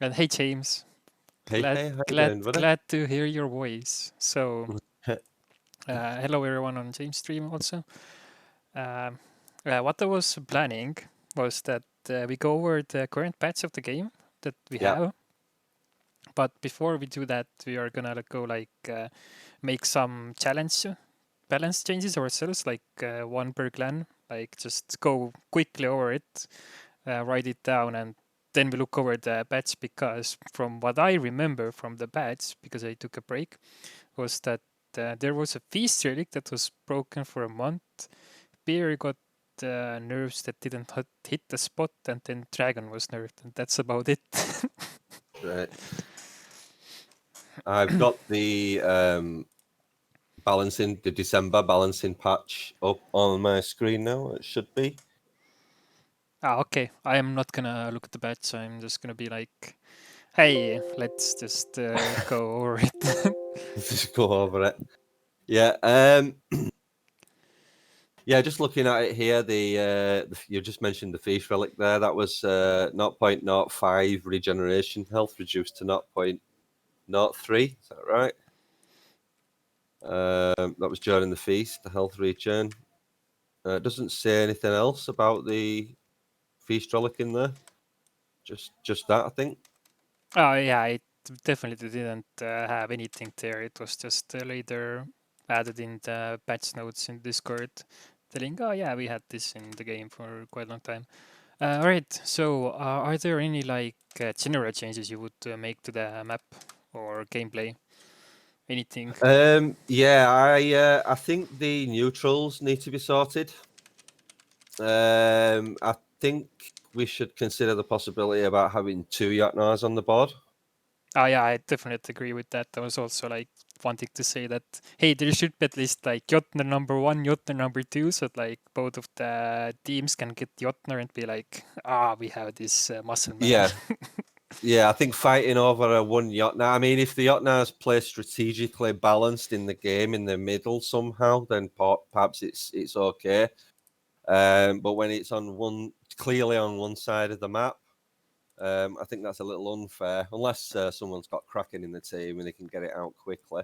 And hey, James. Hey, Glad, hey, how you glad, doing, buddy? glad to hear your voice. So, hello everyone on James stream also. Um, what I was planning was that we go over the current patch of the game that we Yeah, have. But before we do that, we are gonna go make some challenge balance changes ourselves, like one per clan. Like just go quickly over it, write it down, and then we look over the patch, because from what I remember from the patch, because I took a break, was that there was a feast relic that was broken for a month. Beer got nerves that didn't hit the spot, and then Dragon was nerfed, and that's about it. right. I've got the the December balancing patch up on my screen now. It should be. Okay. I am not gonna look at the patch. I'm just gonna be like, hey, let's just go over it. Just go over it. Yeah. Yeah. Just looking at it here, you just mentioned the feast relic there. That was 0.05 regeneration health reduced to 0.03. Is that right? That was during the feast, the health regen. It doesn't say anything else about the feast relic in there. Just that, I think. Oh yeah, it definitely didn't have anything there. It was just later added in the patch notes in Discord, telling, "Oh yeah, we had this in the game for quite a long time." All right. So, are there any general changes you would make to the map or gameplay? Anything? Yeah, I think the neutrals need to be sorted. I think we should consider the possibility about having two Yatnars on the board. Oh yeah, I definitely agree with that. I was also like wanting to say that, hey, there should be at least like Jotner number one, Jotner number two, so like both of the teams can get Jotner and be like, we have this muscle man. Yeah, yeah. I think fighting over a one Yatnar. I mean, if the Yatnars play strategically balanced in the game in the middle somehow, then perhaps it's okay. But when it's clearly on one side of the map, I think that's a little unfair, unless someone's got Kraken in the team and they can get it out quickly.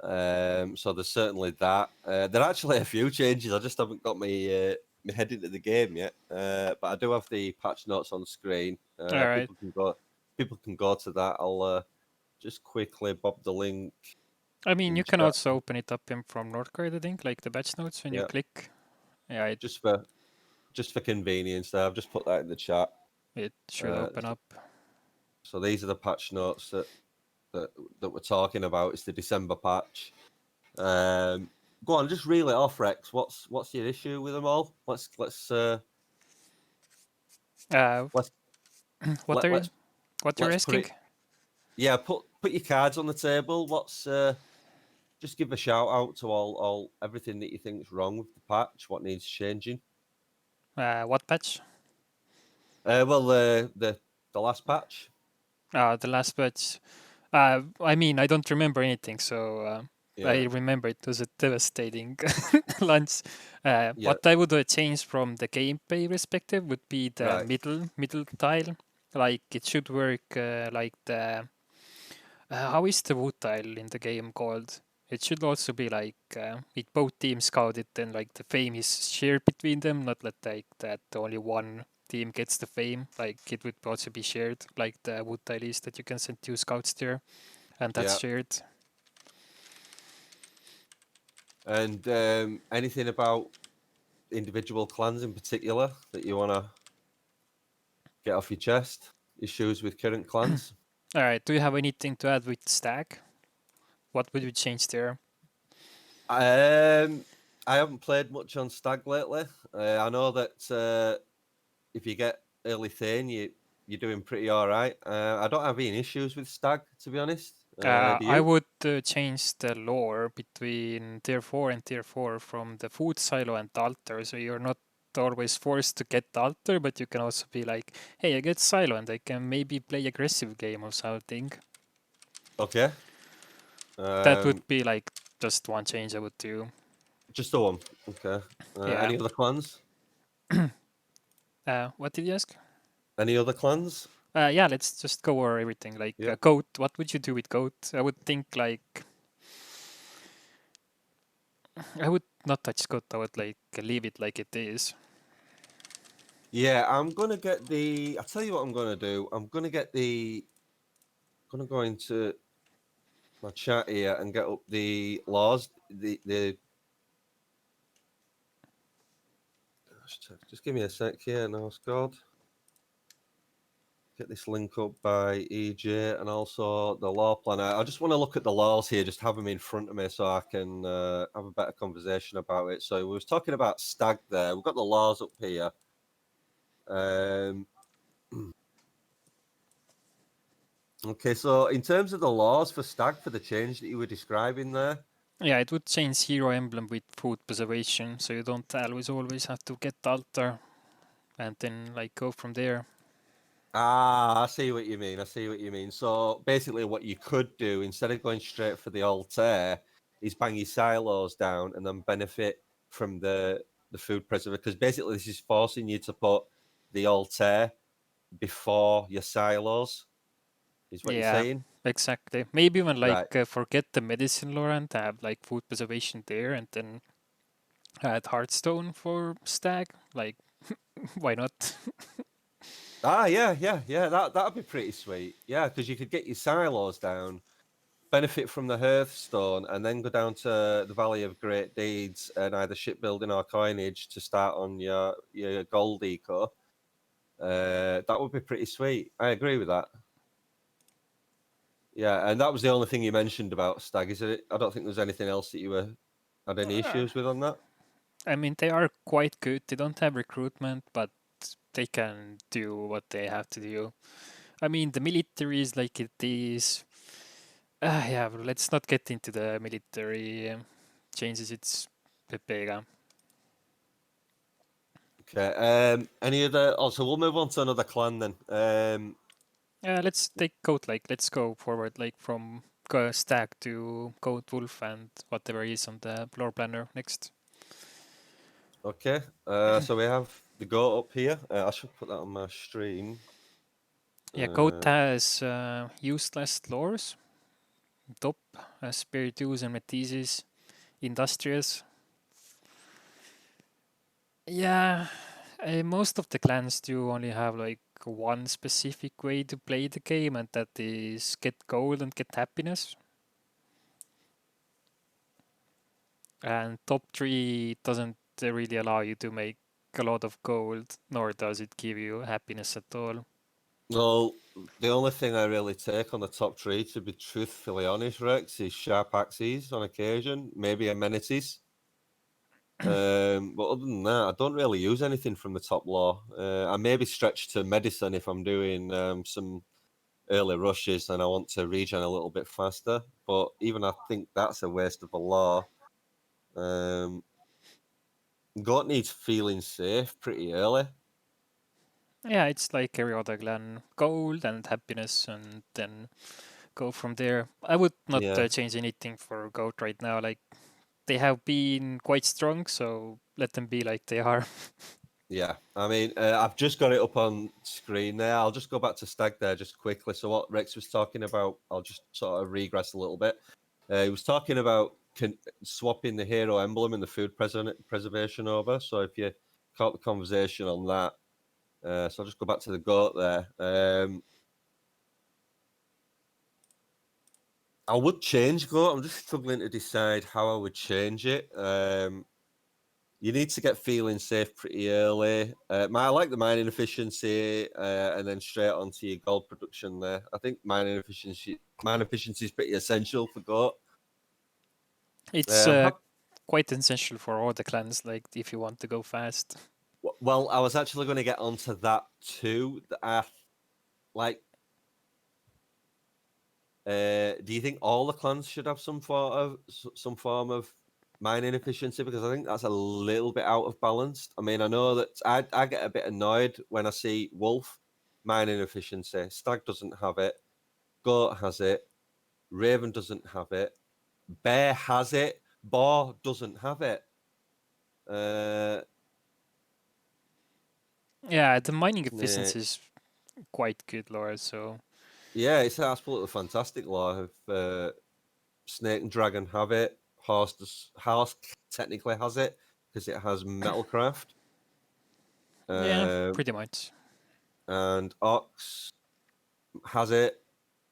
So there's certainly that. There are actually a few changes. I just haven't got my head into the game yet. But I do have the patch notes on screen. All right. People can go to that. I'll just quickly bob the link I mean, in you can chat. also open it up in from Nordcard, I think, like the batch notes when you Yeah, click. Yeah, just for convenience. There, I've just put that in the chat. it should Uh, open up. so these are the patch notes that we're talking about. It's the December patch. Go on, just reel it off, Rex. What's your issue with them all? Uh, Let's what are you, let's what you're let's put asking? it. Yeah, put your cards on the table. Just give a shout out to all everything that you think's wrong with the patch. What needs changing? What patch? Well, the last patch. The last batch. I mean, I don't remember anything, so I Yeah, remember it was a devastating launch. yeah, What I would change from the gameplay perspective would be the right. middle tile. Like it should work like the how is the wood tile in the game called? It should also be like with both teams scouted, then like the fame is shared between them, not like that only one team gets the fame. Like it would also be shared, like the wood tile is that you can send two scouts there, and that's Yeah, shared. and anything about individual clans in particular that you want to get off your chest? Issues with current clans? All right. Do you have anything to add with stack? What would you change there? Um, I haven't played much on Stag lately. I know that if you get early Thane, you're doing pretty all right. I don't have any issues with Stag, to be honest. Do I you? would change the lore between tier 4 and tier 4 from the food silo and altar, so you're not always forced to get altar, but you can also be like, hey, I get silo and I can maybe play aggressive game or something. Okay. That would Um, be like just one change I would do. just the one. Okay. Yeah. Any other clans? What did you ask? Any other clans? Yeah, let's just go over everything. Like Yeah. goat, what would you do with goat? I would think like I would not touch goat. I would like leave it like it is. Yeah, I'm gonna get the. I'll tell you what I'm gonna do. I'm gonna get the. Gonna go into my chat here and get up the laws. The. Just give me a sec here. No, God. Get this link up by EJ and also the law planner. I just want to look at the laws here, just have them in front of me so I can have a better conversation about it. So we was talking about stag there. We've got the laws up here. Um, okay, so in terms of the laws for stag, for the change that you were describing there, Yeah, it would change hero emblem with food preservation, so you don't always have to get altar and then like go from there. I see what you mean. I see what you mean. So basically, what you could do instead of going straight for the altar is bang your silos down and then benefit from the food preserver. Because basically, this is forcing you to put the altar before your silos. Is what you're Yeah, saying, exactly. Maybe even like right? forget the medicine lore and have like food preservation there, and then add Hearthstone for stag. Like, why not? Yeah. That'd be pretty sweet. Yeah, because you could get your silos down, benefit from the Hearthstone, and then go down to the Valley of Great Deeds and either shipbuilding or coinage to start on your gold eco. That would be pretty sweet. I agree with that. Yeah, and that was the only thing you mentioned about stag, is it? I don't think there's anything else that you had any Uh, issues with on that. I mean, they are quite good. They don't have recruitment, but they can do what they have to do. I mean, the military is like it is. Yeah, but let's not get into the military changes. It's Pepega. Okay. Any other? Also, we'll move on to another clan then. Let's take goat. Like, let's go forward. Like from stag to goat wolf and whatever is on the floor planner next. Okay. So we have the goat up here. I should put that on my stream. Yeah, goat Uh, has useless lores. Top, Spiritus and Metisis, Industrious. Yeah, most of the clans do only have like one specific way to play the game, and that is get gold and get happiness. And top three doesn't really allow you to make a lot of gold, nor does it give you happiness at all. well, the only thing I really take on the top three, to be truthfully honest, Rex, is sharp axes on occasion, maybe amenities. But other than that, I don't really use anything from the top law. I maybe stretch to medicine if I'm doing some early rushes and I want to regen a little bit faster. But even I think that's a waste of a law. Um, Goat needs feeling safe pretty early. Yeah, it's like every other clan, gold and happiness, and then go from there. I would not Yeah. change anything for goat right now. Like they have been quite strong, so let them be like they are. Yeah, I mean, I've just got it up on screen there. I'll just go back to Stag there just quickly. So what Rex was talking about, I'll just sort of regress a little bit. He was talking about swapping the hero emblem and the food preservation over. So if you caught the conversation on that, so I'll just go back to the goat there. I would change goat. I'm just struggling to decide how I would change it. You need to get feeling safe pretty early. I like the mining efficiency, and then straight onto your gold production there. I think mine efficiency is pretty essential for goat. It's Have, quite essential for all the clans, like if you want to go fast. well, I was actually going to get onto that too. Like, do you think all the clans should have some form of mining efficiency? Because I think that's a little bit out of balance. I mean, I know that I get a bit annoyed when I see Wolf mining efficiency. Stag doesn't have it. Goat has it. Raven doesn't have it. Bear has it. Boar doesn't have it. Uh, Yeah, the mining yeah, efficiency is quite good lore. So Yeah, it's absolutely fantastic lore. If Snake and Dragon have it, Horse technically has it because it has Metalcraft. yeah, Um, pretty much. and Ox has it.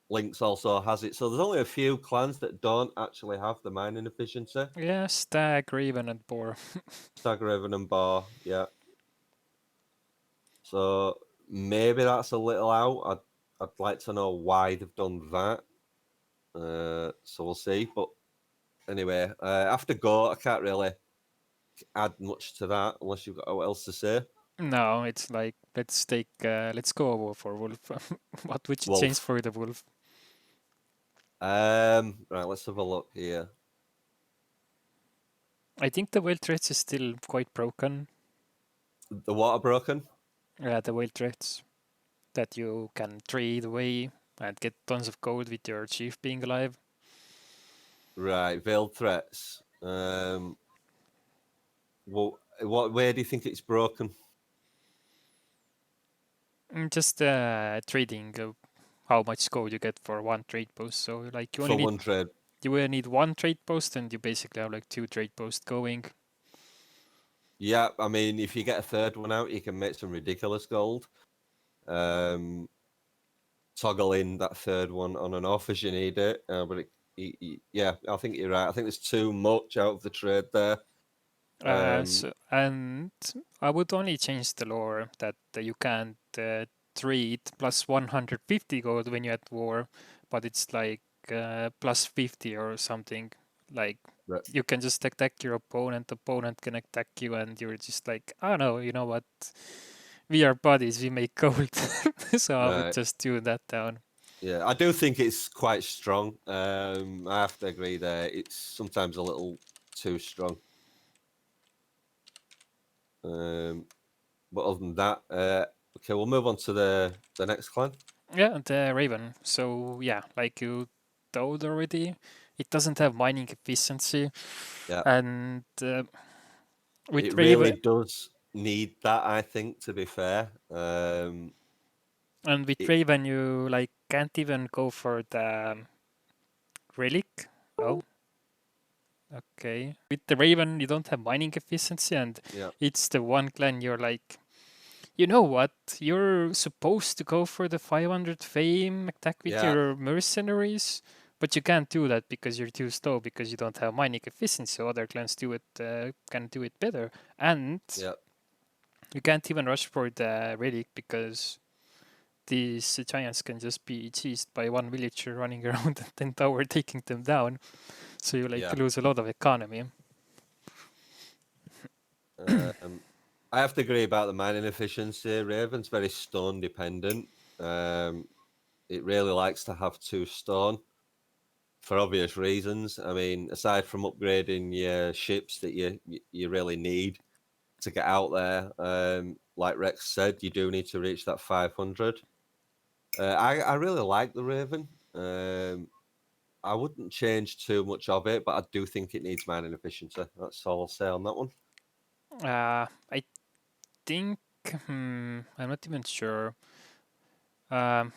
Lynx also has it. So there's only a few clans that don't actually have the mining efficiency. Yeah, Stag, Raven, and Boar. Stagraven and Bar, yeah. So maybe that's a little out. I'd like to know why they've done that. So we'll see. But anyway, after Go, I can't really add much to that unless you've got what else to say. No, it's like let's go for Wolf. What would you change Wolf. for the Wolf? Right, let's have a look here. I think the whale threats is still quite broken. The water broken. The whale threats that you can trade away and get tons of gold with your chief being alive. Right, veiled threats. Well, what where do you think it's broken? Just trading how much gold you get for one trade post. So like For one trade? you only need one trade post, and you basically have like two trade posts going. Yeah, I mean, if you get a third one out, you can make some ridiculous gold. Toggle in that third one on and off as you need it. Yeah, I think you're right. I think there's too much out of the trade there. And I would only change the lore that you can't trade plus 150 gold when you're at war, but it's like plus 50 or something. Like Right, you can just attack your opponent, opponent can attack you, and you're just like, oh no, you know what? We are buddies, we make gold. So I would right. just tune that down. Yeah, I do think it's quite strong. I have to agree there. It's sometimes a little too strong. Um, but other than that, okay, we'll move on to the next clan. Yeah, the Raven. So yeah, like you told already, it doesn't have mining efficiency, Yeah, and with it really Raven, does need that. I think, to be fair, it you like can't even go for the relic. Oh, okay. With the Raven, you don't have mining efficiency, and yeah, it's the one clan you're like, you know what? You're supposed to go for the 500 fame attack with yeah, your mercenaries, but you can't do that because you're too slow because you don't have mining efficiency. So other clans do it can do it better, and yeah, you can't even rush for the relic because these giants can just be cheesed by one villager running around and 10 tower taking them down. So you like yeah. lose a lot of economy. Um, I have to agree about the mining efficiency. Raven's very stone dependent. It really likes to have two stone for obvious reasons. I mean, aside from upgrading your ships that you really need to get out there, like Rex said, you do need to reach that 500. I really like the Raven. I wouldn't change too much of it, but I do think it needs mining efficiency. That's all I'll say on that one. I think I'm not even sure. Um,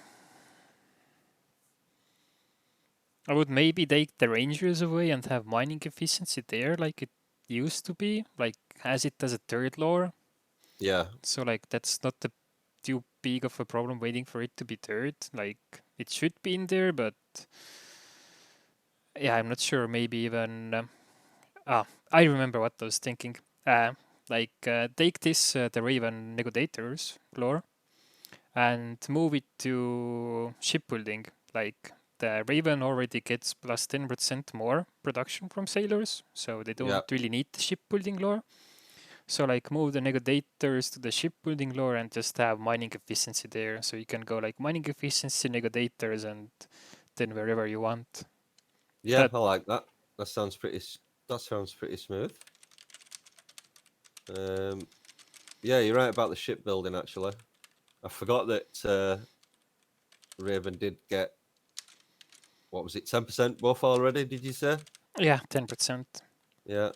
I would maybe take the rangers away and have mining efficiency there, like it used to be, like has it as a third lore. Yeah, So like that's not the too big of a problem waiting for it to be third. Like it should be in there, but yeah, I'm not sure. Maybe even I remember what I was thinking. Uh, take this the Raven Negotiators lore and move it to shipbuilding. Like the Raven already gets plus 10% more production from sailors, so they yeah, don't really need the shipbuilding lore. So like move the negotiators to the shipbuilding lore and just have mining efficiency there. So you can go like mining efficiency, negotiators, and then wherever you want. yeah. That I like that. That sounds pretty. That sounds pretty smooth. Um, yeah, you're right about the shipbuilding. Actually, I forgot that Raven did get what was it, 10% buff already? Did you say? yeah, 10%. Yeah.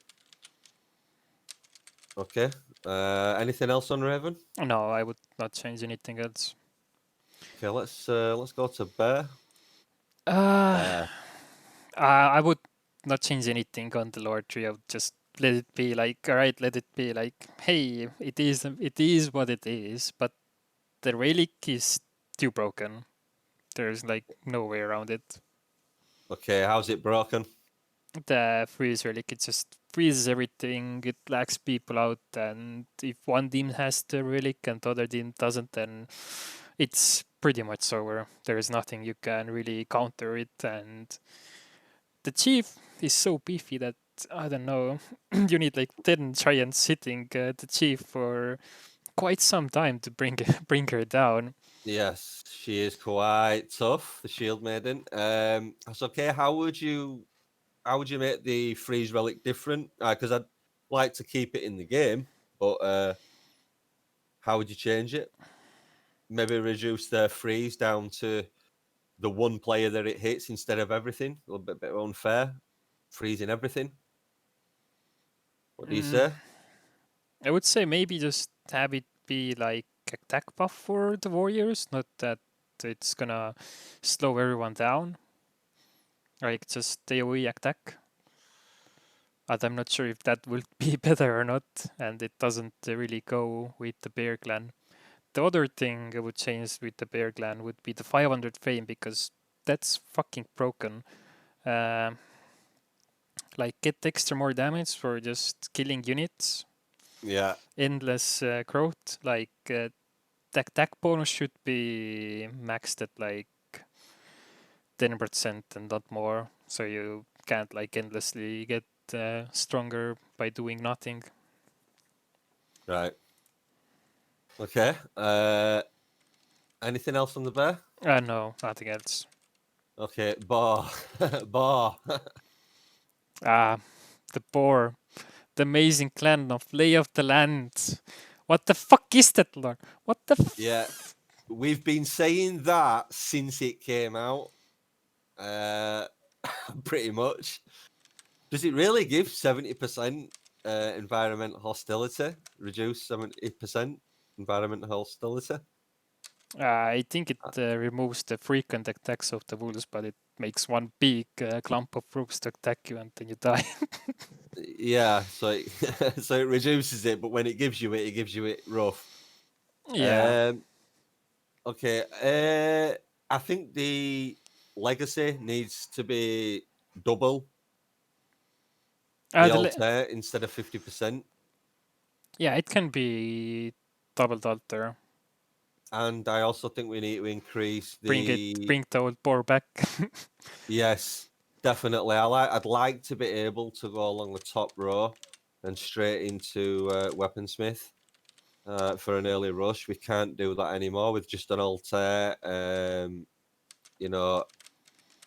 Okay. Anything else on Raven? No, I would not change anything else. Okay, let's go to Bear. Uh, Bear. I would not change anything on the lore tree. I would just let it be like, all right, let it be like, hey, it is what it is. But the relic is too broken. There's like no way around it. Okay, how's it broken? The freeze relic, it just freezes everything. It lacks people out, and if one team has the relic and the other team doesn't, then it's pretty much over. There is nothing you can really counter it, and the chief is so beefy that I don't know. You need like 10 giants hitting the chief for quite some time to bring bring her down. Yes, she is quite tough, the Shield Maiden. That's okay. How would you make the freeze relic different? Because I'd like to keep it in the game, but how would you change it? Maybe reduce the freeze down to the one player that it hits instead of everything. A little bit unfair, freezing everything. What do you Mm, say? I would say maybe just have it be like attack buff for the warriors, not that it's gonna slow everyone down. Like just AoE attack. But I'm not sure if that will be better or not, and it doesn't really go with the Bear Clan. The other thing I would change with the Bear Clan would be the 500 fame because that's fucking broken. Um, like get extra more damage for just killing units, Yeah, endless growth. Like the attack bonus should be maxed at like 10% and not more, so you can't like endlessly get stronger by doing nothing. right. Okay. Anything else on the bear? No, nothing else. Okay, bar, bar. Ah, the boar, the amazing clan of Lay of the Land. What the fuck is that, Lord? What the Yeah, we've been saying that since it came out. Uh, pretty much. Does it really give 70% environmental hostility? Reduce 70% environmental hostility? I think it removes the frequent attacks of the wolves, but it makes one big clump of wolves to attack you and then you die. Yeah, so it, so it reduces it, but when it gives you it rough. Yeah. Um, okay, I think the legacy needs to be double the The altar instead of 50%. yeah, it can be doubled alter. And I also think we need to increase the Bring the old boar back. yes, definitely. I'd like to be able to go along the top row and straight into weaponsmith for an early rush. We can't do that anymore with just an altar. You know,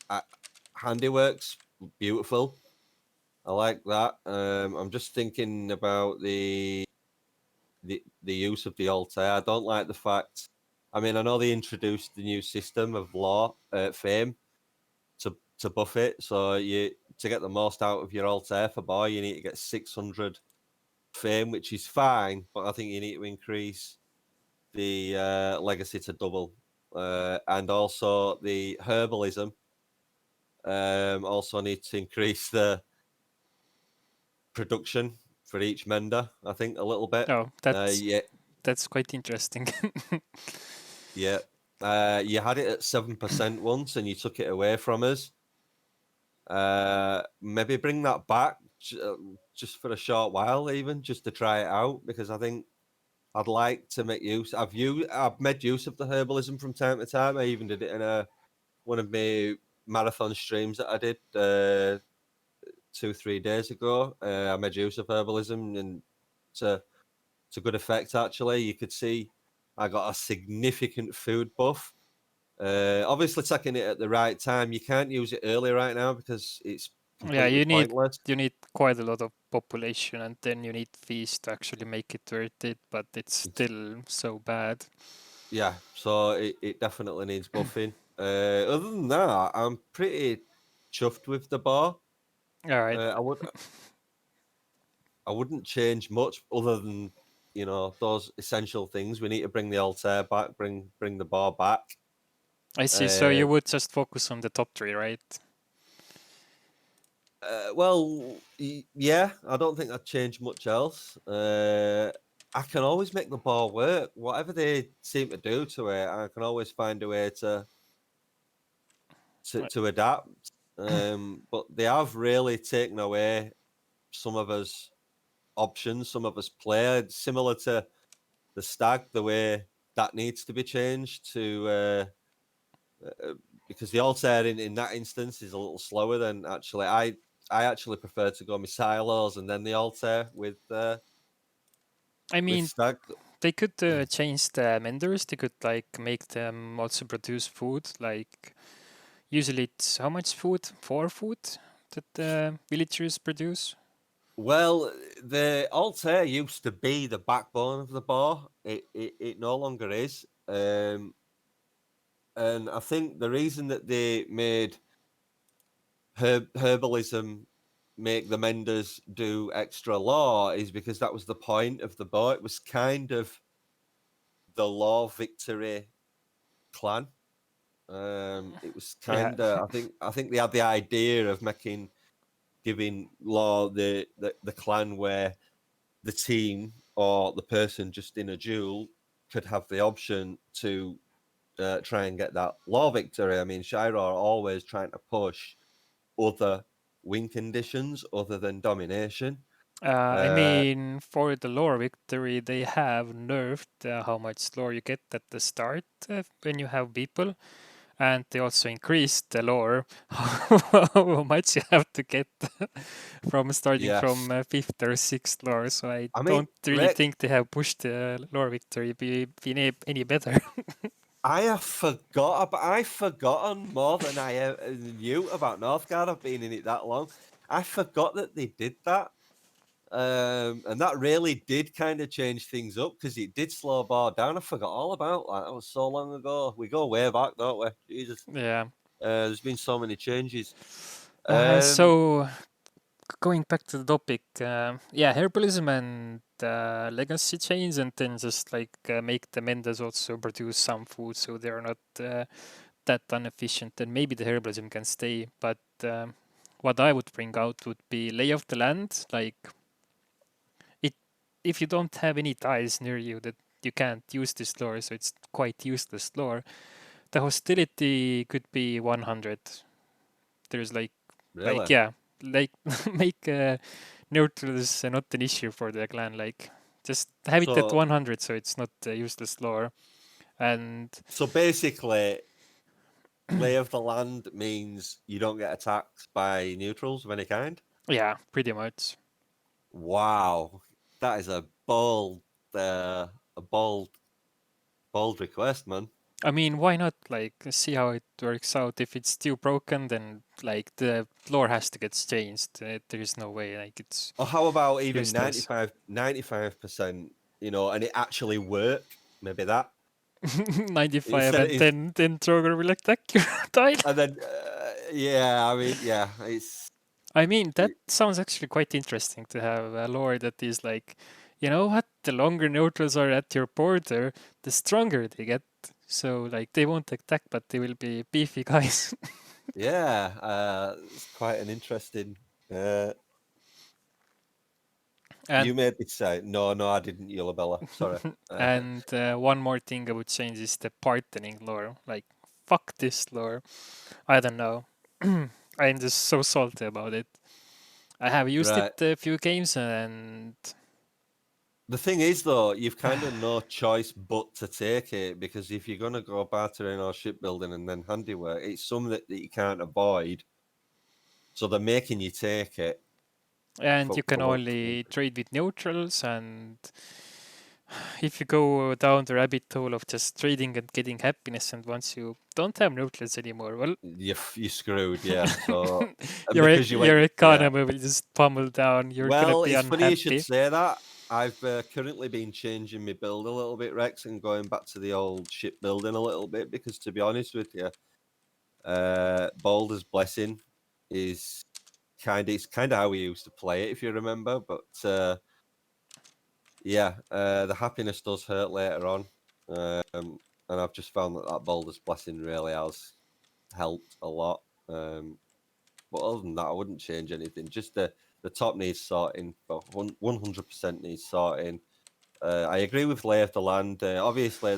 uh, handiworks beautiful. I like that. I'm just thinking about the use of the altar. I don't like the fact. I mean, I know they introduced the new system of law fame to buff it. So you to get the most out of your altar for boy, you need to get 600 fame, which is fine. But I think you need to increase the legacy to double, and also the herbalism. Also need to increase the production for each mender. I think a little bit. Oh, Uh, yeah, that's quite interesting. yeah. You had it at 7% once, and you took it away from us. Maybe bring that back just for a short while, even just to try it out, because I think I'd like to make use. I've made use of the herbalism from time to time. I even did it in one of my marathon streams that I did 2-3 days ago. I made use of herbalism and to good effect. Actually, you could see I got a significant food buff. Obviously, taking it at the right time. You can't use it early right now because it's Yeah, completely pointless. you need quite a lot of population, and then you need fees to actually make it worth it. But it's still so bad. Yeah, so it definitely needs buffing. Other than that, I'm pretty chuffed with the bar. All right. I wouldn't change much other than those essential things. We need to bring the altar back, bring the bar back. I see. So you would just focus on the top three, right? Well, yeah, I don't think I'd change much else. I can always make the ball work. Whatever they seem to do to it, I can always find a way to adapt. But they have really taken away some of us options, some of us play similar to the stag, the way that needs to be changed to because the altair in that instance is a little slower than actually I actually prefer to go my silos and then the altair I with mean, stag. they could change the menders. They could like make them also produce food. Like usually, it's how much food? 4 food that the villagers produce. Well, the altair used to be the backbone of the bar. It no longer is. And I think the reason that they made herbalism make the menders do extra law is because that was the point of the bar. It was kind of the law victory clan. It was Yeah. kind of I think they had the idea of giving law the clan where the team or the person just in a duel could have the option to try and get that law victory. I mean, Shira are always trying to push other win conditions other than domination. I Uh, mean, for the lore victory, they have nerfed how much lore you get at the start when you have people, and they also increased the lore how much you have to get from starting yes, from fifth or sixth lore. So I I mean, don't really Rick, think they have pushed the lore victory any better. I've forgotten more than I knew about Northgard. I've been in it that long. I forgot that they did that. And that really did kind of change things up because it did slow bar down. I forgot all about that. That was so long ago. We go way back, don't we? Jesus. Yeah. There's been so many changes. Uh, Um, so going back to the topic, yeah, herbalism and legacy chains, and then just like make the Mendes also produce some food so they're not that inefficient. Then maybe the herbalism can stay. But what I would bring out would be lay of the land. Like it, if you don't have any ties near you that you can't use this lore, so it's quite useless lore. The hostility could be 100. There's like really? yeah, like make neutrals not an issue for the clan. Like just have it at So 100, so it's not useless lore. And so basically, lay of the land means you don't get attacked by neutrals of any kind. yeah, pretty much. Wow, that is a bold request, man. I mean, why not like see how it works out? If it's still broken, then like the lore has to get changed. There is no way. Like it's Or how about even useless. 95%, and it actually work? Maybe that 95 instead and of then Troger will attack your tile. and then yeah, I mean yeah, I mean, that it, sounds actually quite interesting to have a lore that is like, you know what? The longer neutrals are at your border, the stronger they get. So, like, they won't attack, but they will be beefy guys. yeah, it's quite an interesting. Uh, and you made me say no, I didn't, Bella. Sorry. and one more thing I would change is the pardoning lore. Like, fuck this lore. I don't know. I'm just so salty about it. I have used it Right. a few games and The thing is, though, you've kind of no choice but to take it because if you're going to go bartering or shipbuilding and then handiwork, it's something that you can't avoid. So they're making you take it you can for what? only trade with neutrals, and if you go down the rabbit hole of just trading and getting happiness, and once you don't have neutrals anymore, well, You're screwed, yeah. So, and your because you went, your yeah. economy will just pummel down. You're gonna Well, be it's funny you should unhappy. say that. I've currently been changing my build a little bit, Rex, and going back to the old shipbuilding a little bit because, to be honest with you, Boulder's Blessing is it's kind of how we used to play it, if you remember. But yeah, the happiness does hurt later on. and I've just found that Boulder's Blessing really has helped a lot. But other than that, I wouldn't change anything. Just the top needs sorting. 100% needs sorting. I agree with lay of the land. Obviously,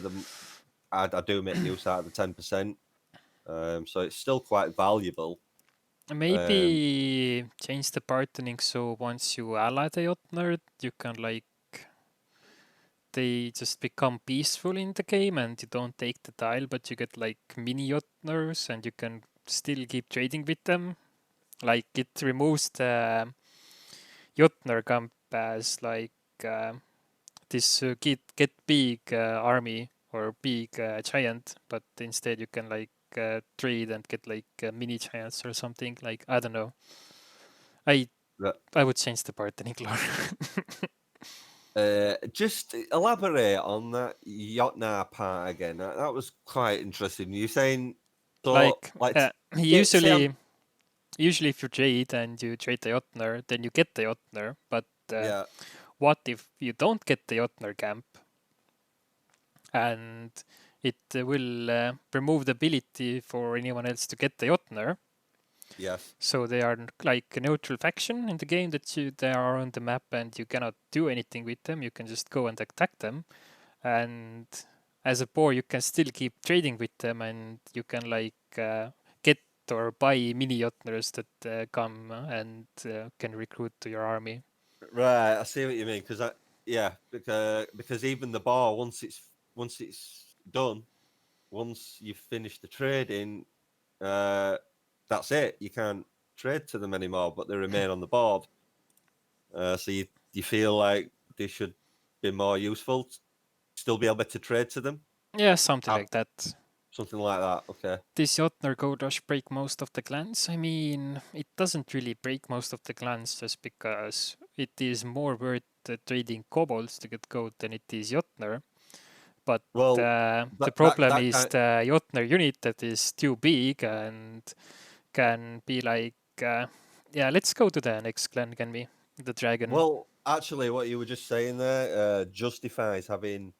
I do make use out of the 10%, so it's still quite valuable. Maybe change the pardoning so once you ally the Jotner, you can like they just become peaceful in the game and you don't take the tile, but you get like mini Jotners and you can still keep trading with them. Like it removes the Jotner camp as like uh, this get big army or big giant, but instead you can like trade and get like mini giants or something. Like I don't know. I Right. I would change the pardoning lore. Just elaborate on that Jotnar part again. That was quite interesting. You're saying so, like like, say I'm usually if you trade and you trade the Jotner, then you get the Jotner. But yeah, what if you don't get the Jotner camp and it will remove the ability for anyone else to get the Jotner? yes, So they are like a neutral faction in the game that they are on the map and you cannot do anything with them. You can just go and attack them. And as a boar, you can still keep trading with them and you can like get or buy mini Jotners that come and can recruit to your army. right. I see what you mean because because even the bar once it's done, once you've finished the trading, that's it. You can't trade to them anymore, but they remain on the board. So you feel like they should be more useful, still be able to trade to them, Yeah, something have like that. something like that. Okay. This Jotner Gold Rush break most of the clans? I mean, it doesn't really break most of the clans just because it is more worth trading kobolds to get gold than it is Jotner. But Well, the problem that is kind. the Jotner unit that is too big and can be like, yeah, let's go to the next clan, can we? The dragon. Well, actually, what you were just saying there justifies having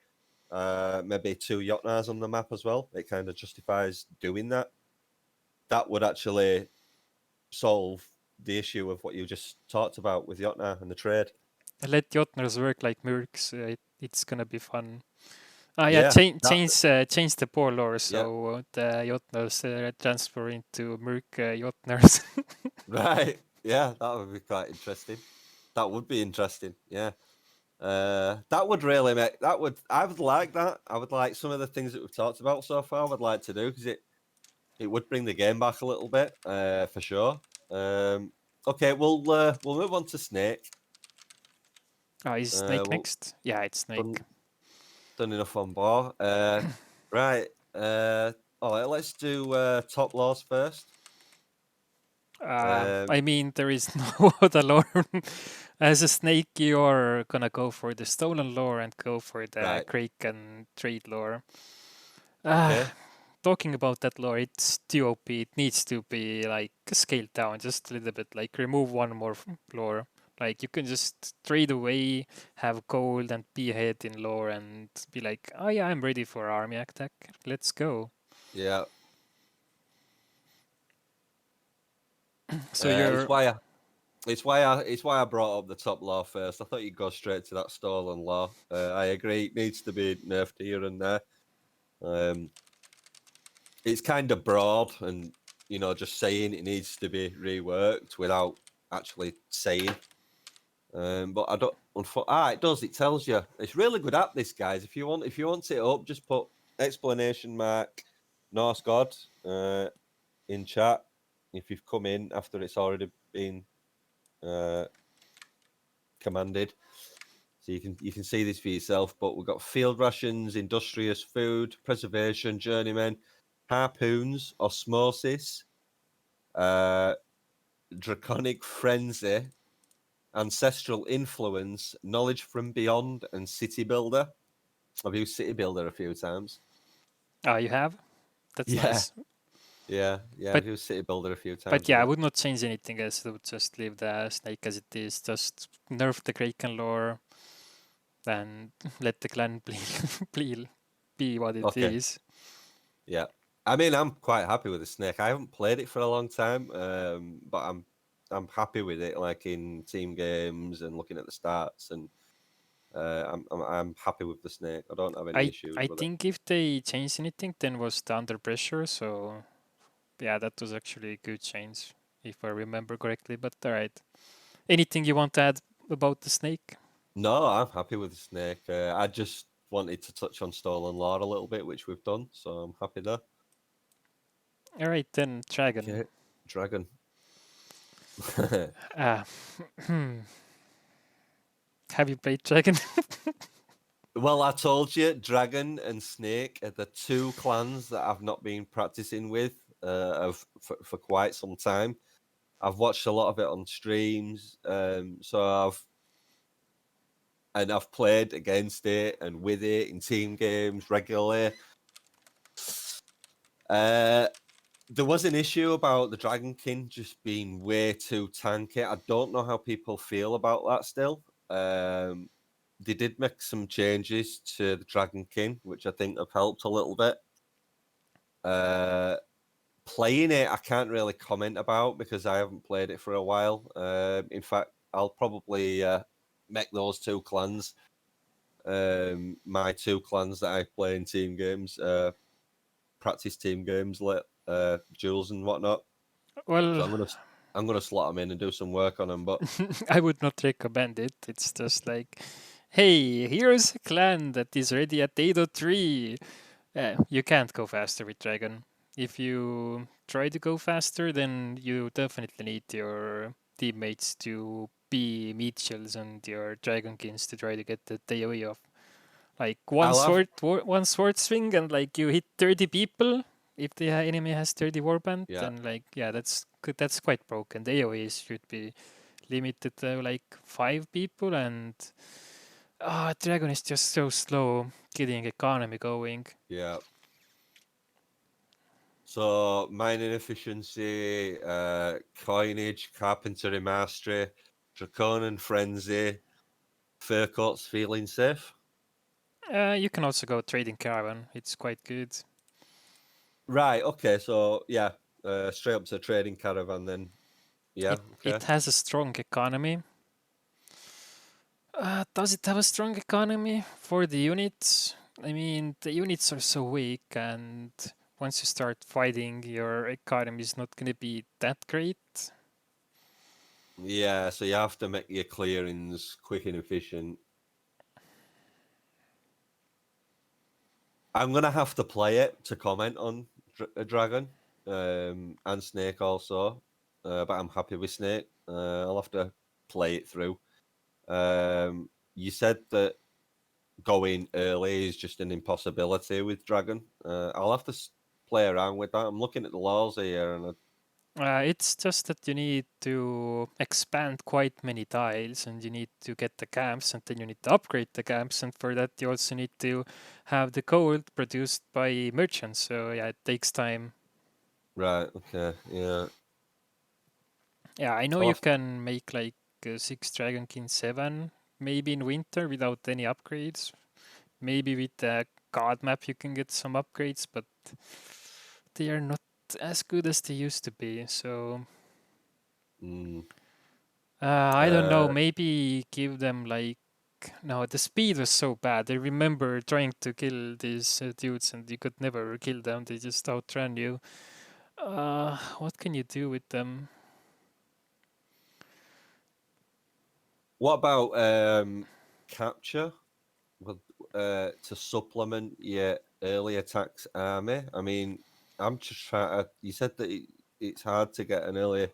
maybe 2 Jotnars on the map as well. It kind of justifies doing that. That would actually solve the issue of what you just talked about with Jotnar and the trade. Let Jotners work like mercs. It's gonna be fun. Ah, yeah, Yeah, that change the poor lore yeah, so the Jotners transfer into merc Jotners. right. Yeah, that would be quite interesting. That would be interesting. Yeah. That would really make that would I would like that. I would like some of the things that we've talked about so far. I would like to do because it would bring the game back a little bit, for sure. Okay, we'll move on to Snake. Ah, is Snake Well, next? Yeah, it's Snake. done done enough on bar. Right. All right. Let's do top laws first. I mean, there is no other lore. As a snake, you're gonna go for the stolen lore and go for the Right. Kraken trade lore. Okay. Talking about that lore, it's too OP. It needs to be like scaled down just a little bit. Like remove one more lore. Like you can just trade away, have gold, and be ahead in lore, and be like, oh yeah, I'm ready for army attack. Let's go. Yeah. So It's you're why I it's why I brought up the top law first. I thought you'd go straight to that stolen law. I agree. It needs to be nerfed here and there. It's kind of broad, and just saying it needs to be reworked without actually saying. But I don't. It does. It tells you. It's really good app. This, guys. If you want it up, just put exclamation mark Norse God in chat. If you've come in after it's already been commanded, so you can see this for yourself. But we've got field rations, industrious food, preservation, journeymen, harpoons, osmosis, draconic frenzy, ancestral influence, knowledge from beyond, and city builder. I've used city builder a few times. you have. That's Yeah, nice. yeah. But I've used city builder a few But times with yeah, I it. would not change anything else. I would just leave the snake as it is. Just nerf the Kraken lore and let the clan play. play. be what it Okay. is. Yeah. I mean, I'm quite happy with the snake. I haven't played it for a long time, but I'm happy with it. Like in team games and looking at the stats, and I'm happy with the snake. I don't have any issues I with it. think if they changed anything, then was the under pressure. So yeah, that was actually a good change, if I remember correctly. But all right, anything you want to add about the snake? No, I'm happy with the snake. I just wanted to touch on stolen lore a little bit, which we've done, so I'm happy there. All right, then dragon. Okay, dragon. Ah, have you played dragon? Well, I told you, dragon and snake are the two clans that I've not been practicing with for quite some time. I've watched a lot of it on streams, so I've played against it and with it in team games regularly. There was an issue about the Dragon King just being way too tanky. I don't know how people feel about that still. They did make some changes to the Dragon King, which I think have helped a little bit. Playing it, I can't really comment about because I haven't played it for a while. In fact, I'll probably make those two clans my two clans that I play in team games, practice team games, duels and whatnot. So Well, I'm gonna slot them in and do some work on them. But I would not recommend it. It's just like, hey, here's a clan that is ready at 803. You can't go faster with dragon. If you try to go faster, then you definitely need your teammates to be Mitchells and your Dragonkins to try to get the AoE off. Like I'll have one sword swing, and like you hit 30 people. If the enemy has 30 warband, yeah then like yeah, that's good. That's quite broken. The AoE should be limited to like 5 people, and dragon is just so slow getting economy going. yeah. So mining efficiency, coinage, carpentry mastery, draconian frenzy, fur coats feeling safe. You can also go trading caravan. It's quite good. Right. Okay. So yeah, straight up to trading caravan then. Yeah. It Okay. has a strong economy. Does it have a strong economy for the units? I mean, the units are so weak, and once you start fighting, your economy is not going to be that great. Yeah. So you have to make your clearings quick and efficient. I'm gonna have to play it to comment on a dragon and snake also, but I'm happy with snake. I'll have to play it through. You said that going early is just an impossibility with dragon. I'll have to play around with that. I'm looking at the laws here, and It's just that you need to expand quite many tiles, and you need to get the camps, and then you need to upgrade the camps, and for that you also need to have the gold produced by merchants. So yeah, it takes time. right, okay, yeah. Yeah, I know I'll you have, can make like 6 Dragon King 7 maybe in winter without any upgrades. Maybe with the god map you can get some upgrades, but they are not as good as they used to be. So mm, I don't know. uh, Maybe give them like no. The speed was so bad. I remember trying to kill these dudes, and you could never kill them. They just outran you. What can you do with them? what about capture? Well, to supplement your early attacks army. I mean, I'm just trying to. You said that it's hard to get an early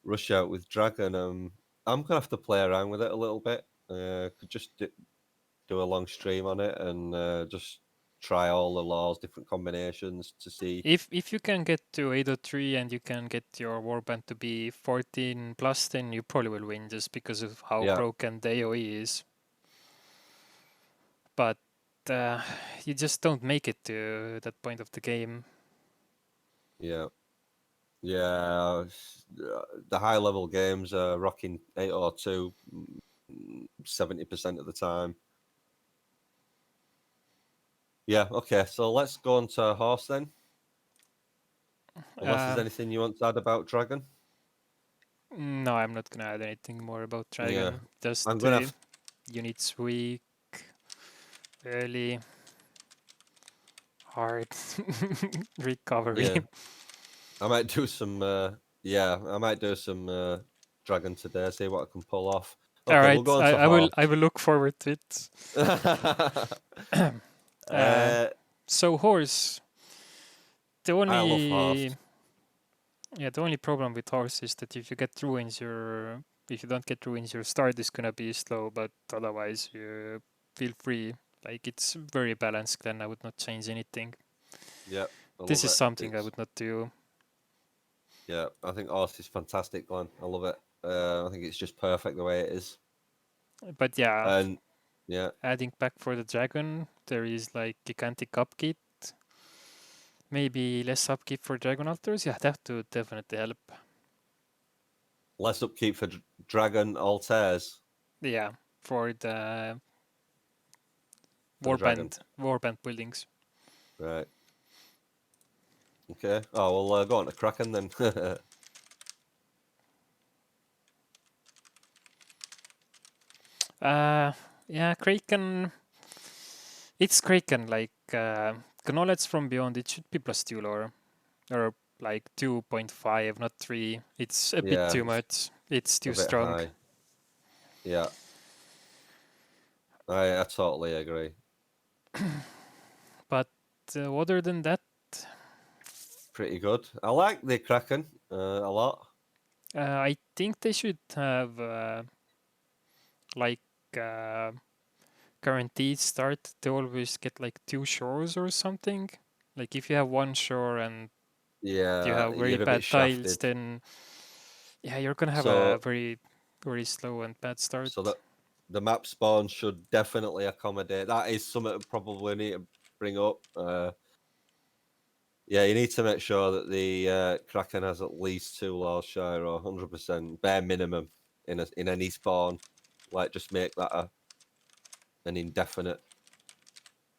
rush out with dragon. I'm gonna have to play around with it a little bit. Could just do a long stream on it and just try all the laws, different combinations to see. If you can get to 803 and you can get your warband to be 14 plus, then you probably will win just because of how Yeah, broken the AoE is. But uh, you just don't make it to that point of the game. yeah, yeah. The high level games are rocking 802 70% of the time. Yeah, okay. So let's go on to horse then. Unless there's Um, anything you want to add about dragon. no, I'm not gonna add anything more about Yeah, dragon. Just I'm gonna. units weak, early, hard, recovery. Yeah, I might do some. Yeah, I might do some dragon today. See what I can pull off. All Okay, we'll right, go on I, to I will. horse. I will look forward to it. Uh, uh, so horse. The I love horse. only Yeah, the only problem with horse is that if you get ruins, if you don't get ruins, your start is gonna be slow. But otherwise, you feel free. Like it's very balanced. Then I would not change anything. Yeah, I This love is it. something I It's would not do. yeah, I think horse is fantastic, Glenn. I love it. I think it's just perfect the way it is. But yeah, And yeah, adding back for the dragon, there is like gigantic upkeep. Maybe less upkeep for dragon altars. Yeah, that would definitely help. less upkeep for dragon altars Yeah, for the for the dragon. warband buildings. Right. Okay. Oh, we'll go on to Kraken then. Yeah, Kraken. It's Kraken, like knowledge from beyond. It should be +2 lore, or like 2.5, not 3. It's a bit Yeah, too it's much. It's a too bit strong. high. Yeah, I totally agree. But other than that, Pretty good. I like the Kraken a lot. I think they should have like uh, guaranteed start. They always get like 2 shores or something. Like if you have 1 shore and you Yeah, have very you're a bit bad tiles, shafted. then yeah, you're gonna have a So, very slow and bad start. so that the map spawn should definitely accommodate. That is something I probably need to bring up. Yeah, you need to make sure that the Kraken has at least 2 shire or 100% bare minimum in any spawn. Like, just make that an indefinite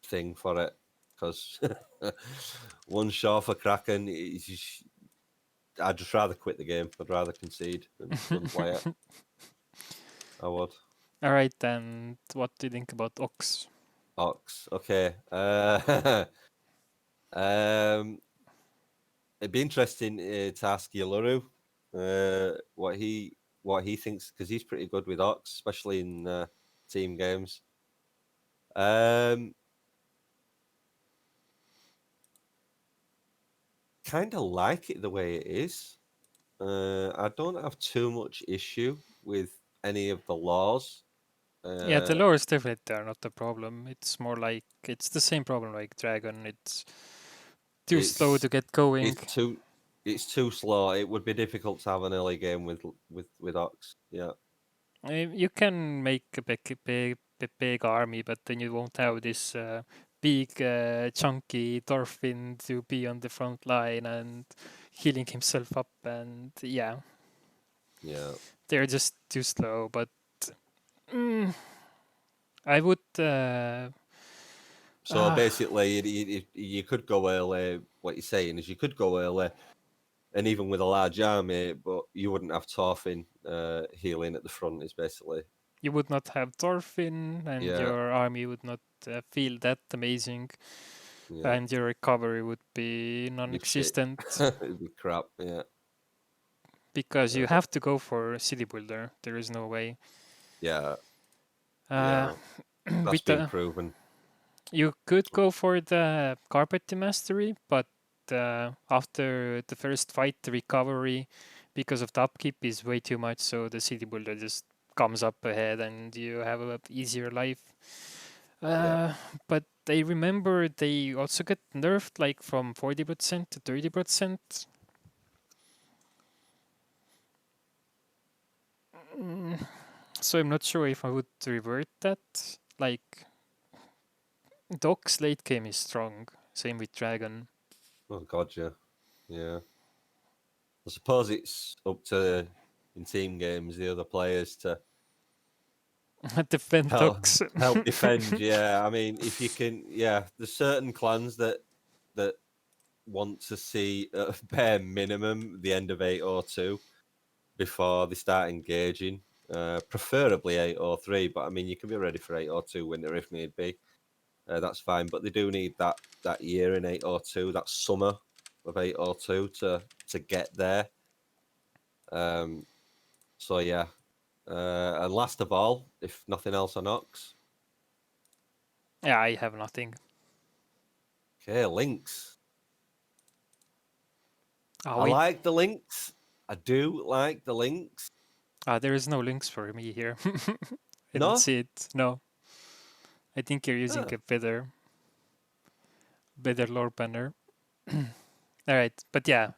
thing for it, because 1 shot for Kraken, I'd just rather quit the game. I'd rather concede than play it. I would. All right, then what do you think about Ox? Ox. Okay. Um, it'd be interesting to ask Yaluru what he thinks, because he's pretty good with Ox, especially in team games. Kind of like it the way it is. I don't have too much issue with any of the laws. Yeah, the Uh, lowers definitely are not the problem. It's more like it's the same problem like Dragon. It's too slow it's to get going. it's too it's too slow. It would be difficult to have an early game with Ox. Yeah, You can make a big army, but then you won't have this big chunky Thorfinn to be on the front line and healing himself up. And yeah, yeah. they're just too slow. But mm, I would. So Uh, basically, you could go early. What you're saying is you could go early, and even with a large army, but you wouldn't have Thorfinn healing at the front. Is basically you would not have Thorfinn, and yeah, your army would not feel that amazing, yeah. and your recovery would be Be shit. non-existent It'd be crap. Yeah, because you uh, have to go for city builder. There is no way. yeah, Uh, yeah. That's with been the proven. You could go for the carpet mastery, but after the first fight, the recovery because of the upkeep is way too much. So the city builder just comes up ahead, and you have a easier life. Yeah. Uh, but I remember they also get nerfed like from 40% to 30%. So I'm not sure if I would revert that. Like, Doc's late game is strong. Same with Dragon. Oh God, yeah, yeah. I suppose it's up to in team games the other players to Defend help dogs. help defend. Yeah, I mean, if you can, yeah, there's certain clans that want to see at bare minimum the end of 802 before they start engaging. Preferably 803, but I mean, you can be ready for 802 winter if need be. That's fine, but they do need that year in 802, that summer of 802 to get there. So yeah, and last of all, if nothing else on Ox, Yeah, I have nothing. okay, links. Oh, I wait. like the links. I do like the links. There is no links for me here. I don't No, see it. No. I think you're using ah, a better lore banner. Alright, but yeah.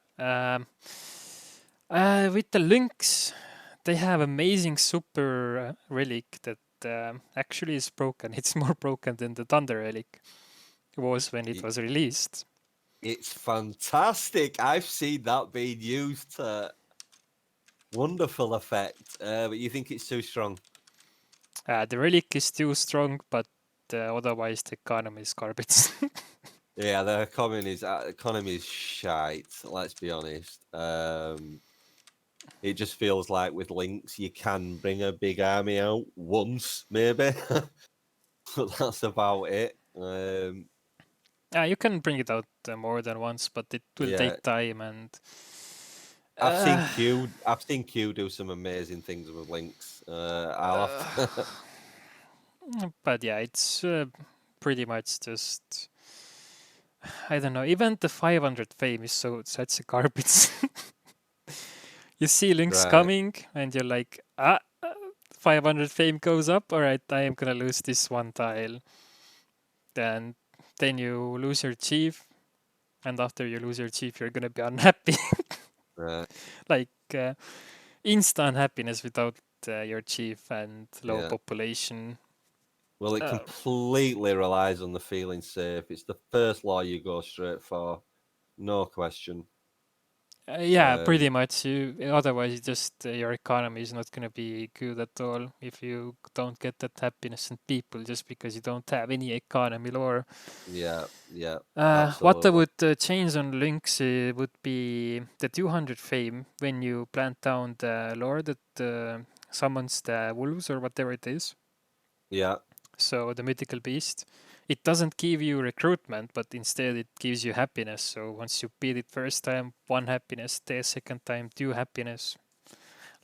With the links, they have amazing super relic that actually is broken. It's more broken than the Thunder relic was when it was released. it's fantastic. I've seen that being used to wonderful effect. But you think it's too strong? The relic is too strong, but otherwise the economy is garbage. Yeah, the economy is shite. Let's be honest. It just feels like with links you can bring a big army out once, maybe, but that's about it. Yeah, you can bring it out more than once, but it will Yeah, take time and. I've seen Uh, Q. I've seen Q do some amazing things with links. I'll have to. but yeah, it's pretty much just. I don't know. Even the 500 fame is such a garbage. You see links Right. coming, and you're like, 500 fame goes up. All right, I am gonna lose this one tile. Then you lose your chief, and after you lose your chief, you're gonna be unhappy. Right. Like instant happiness without your chief and low Yeah. population. Well, it Uh, completely relies on the feeling safe. It's the first law you go straight for, no question. yeah, Um, pretty much. Otherwise, just your economy is not gonna be good at all if you don't get that happiness in people just because you don't have any economy lore. yeah, yeah, What I absolutely. would change on links would be the 200 fame when you plant down the lore that summons the wolves or whatever it is. Yeah, So the mythical beast. It doesn't give you recruitment, but instead it gives you happiness. So once you beat it first time, one happiness, the second time, two happiness.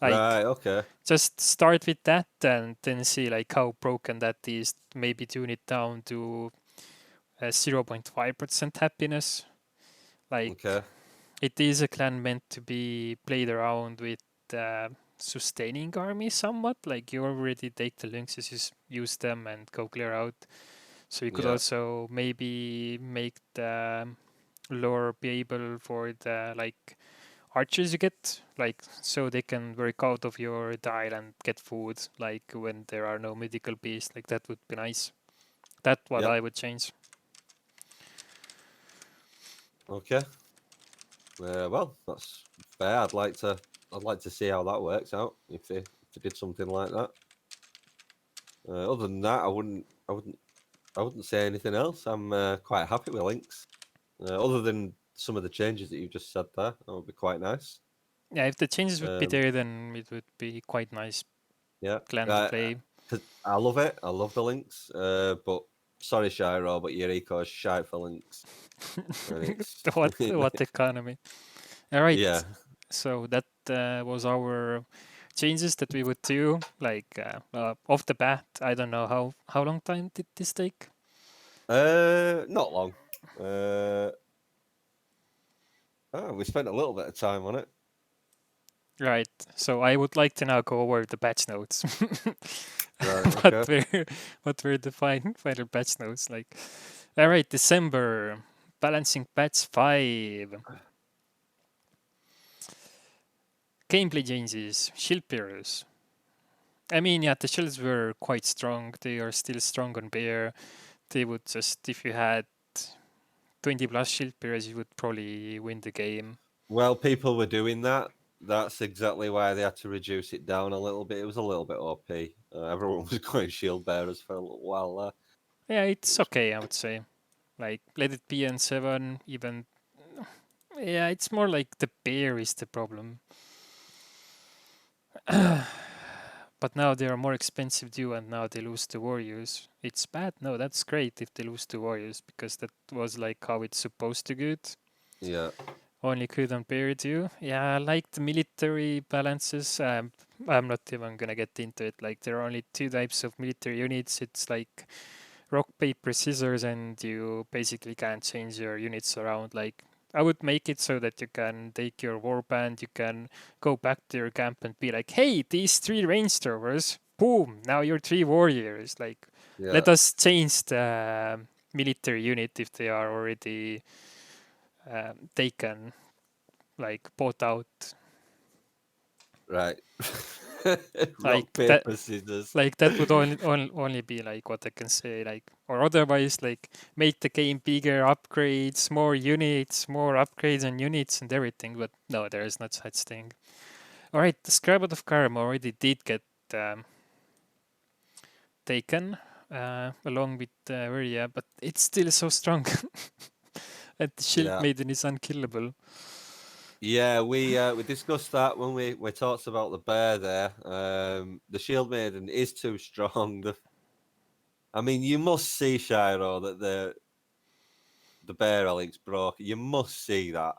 Like right, okay. just start with that and then see like how broken that is. Maybe tune it down to 0.5% happiness. Like Okay. it is a clan meant to be played around with sustaining army somewhat. Like you already take the lynxes, use them and go clear out. So you could Yeah, also maybe make the lore be able for the like archers you get, like so they can work out of your dial and get food, like when there are no mythical beasts. Like that would be nice. That's what yep. I would change. Okay. Well, that's fair. I'd like to see how that works out if they did something like that. Other than that, I wouldn't say anything else. I'm quite happy with links. Other than some of the changes that you just said there, that would be quite nice. Yeah, if the changes would be Um, there, then it would be quite nice yeah, clan to play. 'cause I love it. I love the links. But sorry, Shiro, but your eco is shite for links, and it's What economy? All right. yeah. So that was our changes that we would do. Like off the bat, I don't know how long time did this take? Not long. Uh, we spent a little bit of time on it. Right. So I would like to now go over the patch notes. Right. what Okay. were what were the final patch notes like? All right, December balancing patch 5. Gameplay changes, shield bearers. I mean, yeah, the shields were quite strong. They are still strong on bear. They would just, if you had 20 plus shield bearers, you would probably win the game. Well, people were doing that. That's exactly why they had to reduce it down a little bit. It was a little bit OP. Everyone was going shield bearers for a little while there. Yeah, it's okay, I would say. Like, let it be N7, even. Yeah, it's more like the bear is the problem. Yeah, But now they are more expensive due, and now they lose the warriors. It's bad. No, that's great if they lose the warriors, because that was like how it's supposed to go. yeah, Only could on bear due. Yeah, I like the military balances. I'm not even gonna get into it. Like, there are only two types of military units. It's like rock, paper, scissors, and you basically can't change your units around. Like, I would make it so that you can take your warband, you can go back to your camp and be like, hey, these three range throwers, boom, now you're three warriors. Like, yeah. let us change the military unit if they are already taken, like bought out. Right. Like Rock, that. paper, scissors. Like that would only be like what I can say, like, or otherwise, like, make the game bigger, upgrades, more units, more upgrades and units and everything. But no, there is not such thing. All right, the Scarab of Karam already did get um, taken along with Virya, but it's still so strong, and the Shield Yeah. Maiden is unkillable. Yeah, we discussed that when we talked about the bear there. The shield maiden is too strong. I mean, you must see, Shiro, that the bear Alex broke. You must see that.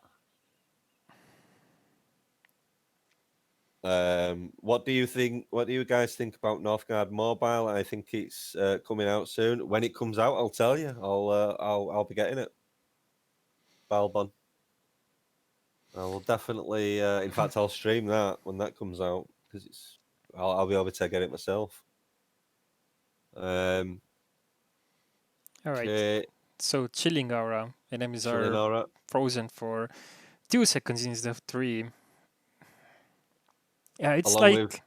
What do you think? What do you guys think about Northgard Mobile? I think it's coming out soon. When it comes out, I'll tell you. I'll be getting it. Balbon. I will definitely. In fact, I'll stream that when that comes out because I'll be able to get it myself. Um. All right, Okay. so chilling aura enemies Chilling are aura. frozen for 2 seconds instead of three. Yeah, it's Along with like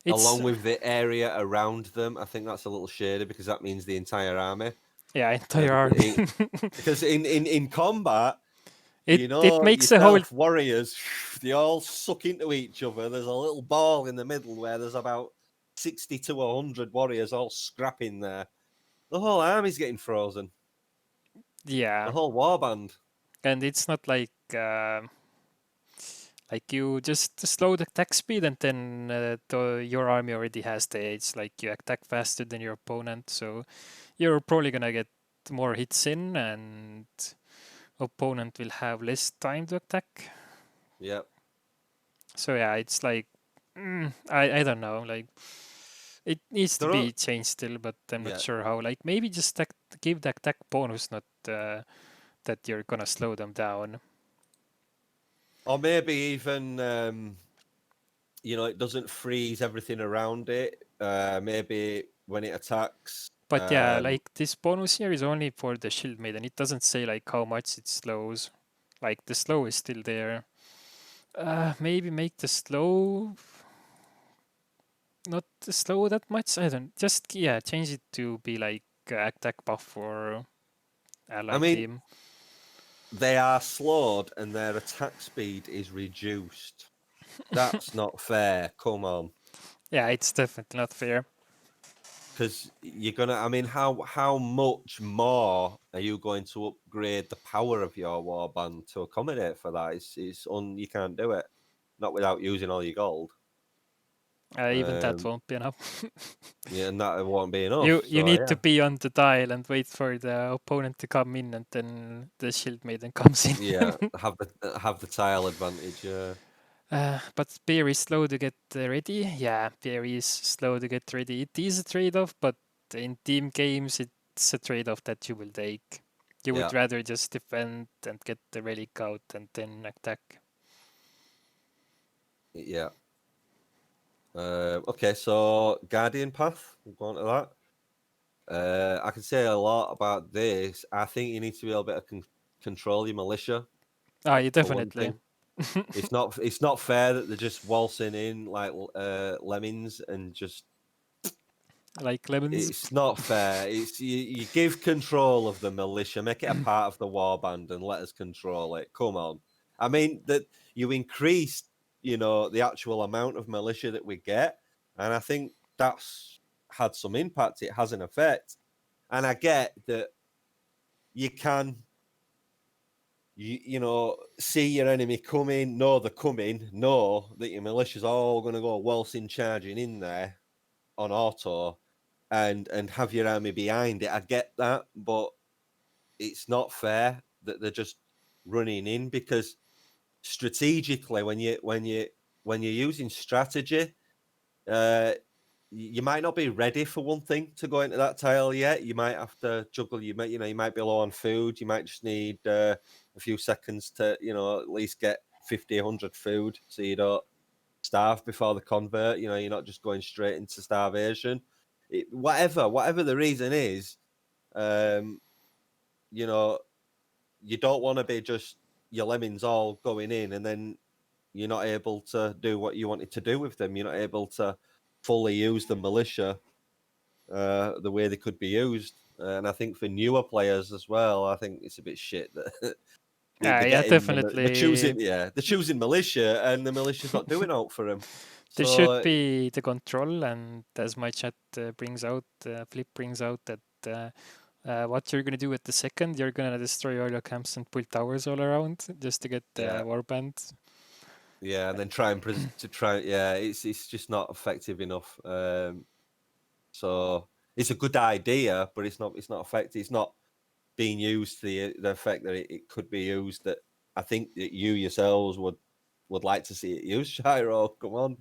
it's along with the area around them. I think that's a little shady because that means the entire army. yeah, entire army. Because in combat, it you it know makes a whole yourself, warriors, they all suck into each other. There's a little ball in the middle where there's about 60 to 100 warriors all scrapping there. The whole army's getting frozen. yeah, The whole warband. and it's not like you just slow the attack speed and then your army already has the edge. Like, you attack faster than your opponent, so you're probably gonna get more hits in, and opponent will have less time to attack. Yep. So yeah, it's like I don't know. Like, it needs to There are, be changed still, but I'm not yeah. sure how. Like, maybe just give the attack bonus, not that you're gonna slow them down. Or maybe even it doesn't freeze everything around it. Maybe when it attacks. But yeah, like, this bonus here is only for the Shield Maiden. It doesn't say like how much it slows. Like, the slow is still there. Maybe make the slow not slow that much. I don't. Just, yeah, change it to be like attack buff for I ally mean, team. they are slowed and their attack speed is reduced. That's not fair. Come on. Yeah, it's definitely not fair. Because you're gonna, I mean, how much more are you going to upgrade the power of your warband to accommodate for that? You can't do it, not without using all your gold. Even that Um, won't be enough. yeah, and that won't be enough. You So need to yeah, be on the dial and wait for the opponent to come in, and then the Shield Maiden comes in. yeah, have the tile advantage. But Bear is slow to get ready. Yeah, Bear is slow to get ready. It is a trade-off, but in team games, it's a trade-off that you will take. You Yeah, would rather just defend and get the relic out and then attack. yeah. Okay, so Guardian Path. We'll go on to that. I can say a lot about this. I think you need to be able to control your militia Ah, you for one definitely. thing. It's not fair that they're just waltzing in like lemmings and just. Like lemons. It's not fair. It's you give control of the militia, make it a part of the warband, and let us control it. Come on. I mean that you the actual amount of militia that we get, and I think that's had some impact. It has an effect, and I get that you can see your enemy coming, know they're coming, know that your militia's all going to go waltzing, charging in there on auto, and have your army behind it. I get that, but it's not fair that they're just running in, because strategically, when you're using strategy, you might not be ready, for one thing, to go into that tile yet. You might have to juggle. You might be low on food. You might just need a few seconds to at least get 50, 100 food, so you don't starve before the convert. You're not just going straight into starvation. Whatever the reason is, you don't want to be just your lemons all going in, and then you're not able to do what you wanted to do with them. You're not able to fully use the militia the way they could be used. And I think for newer players as well, I think it's a bit shit that they're Yeah, getting they're definitely. choosing militia, and the militia's not doing out for them. There should So be the control, and as my chat brings out, Flip brings out that what you're gonna do at the second, you're gonna destroy all your camps and pull towers all around just to get yeah, warband. and then try and it's just not effective enough. So it's a good idea, but it's not effective. It's not being used to the effect that it could be used. That I think that you yourselves would like to see it used. Shiro, come on,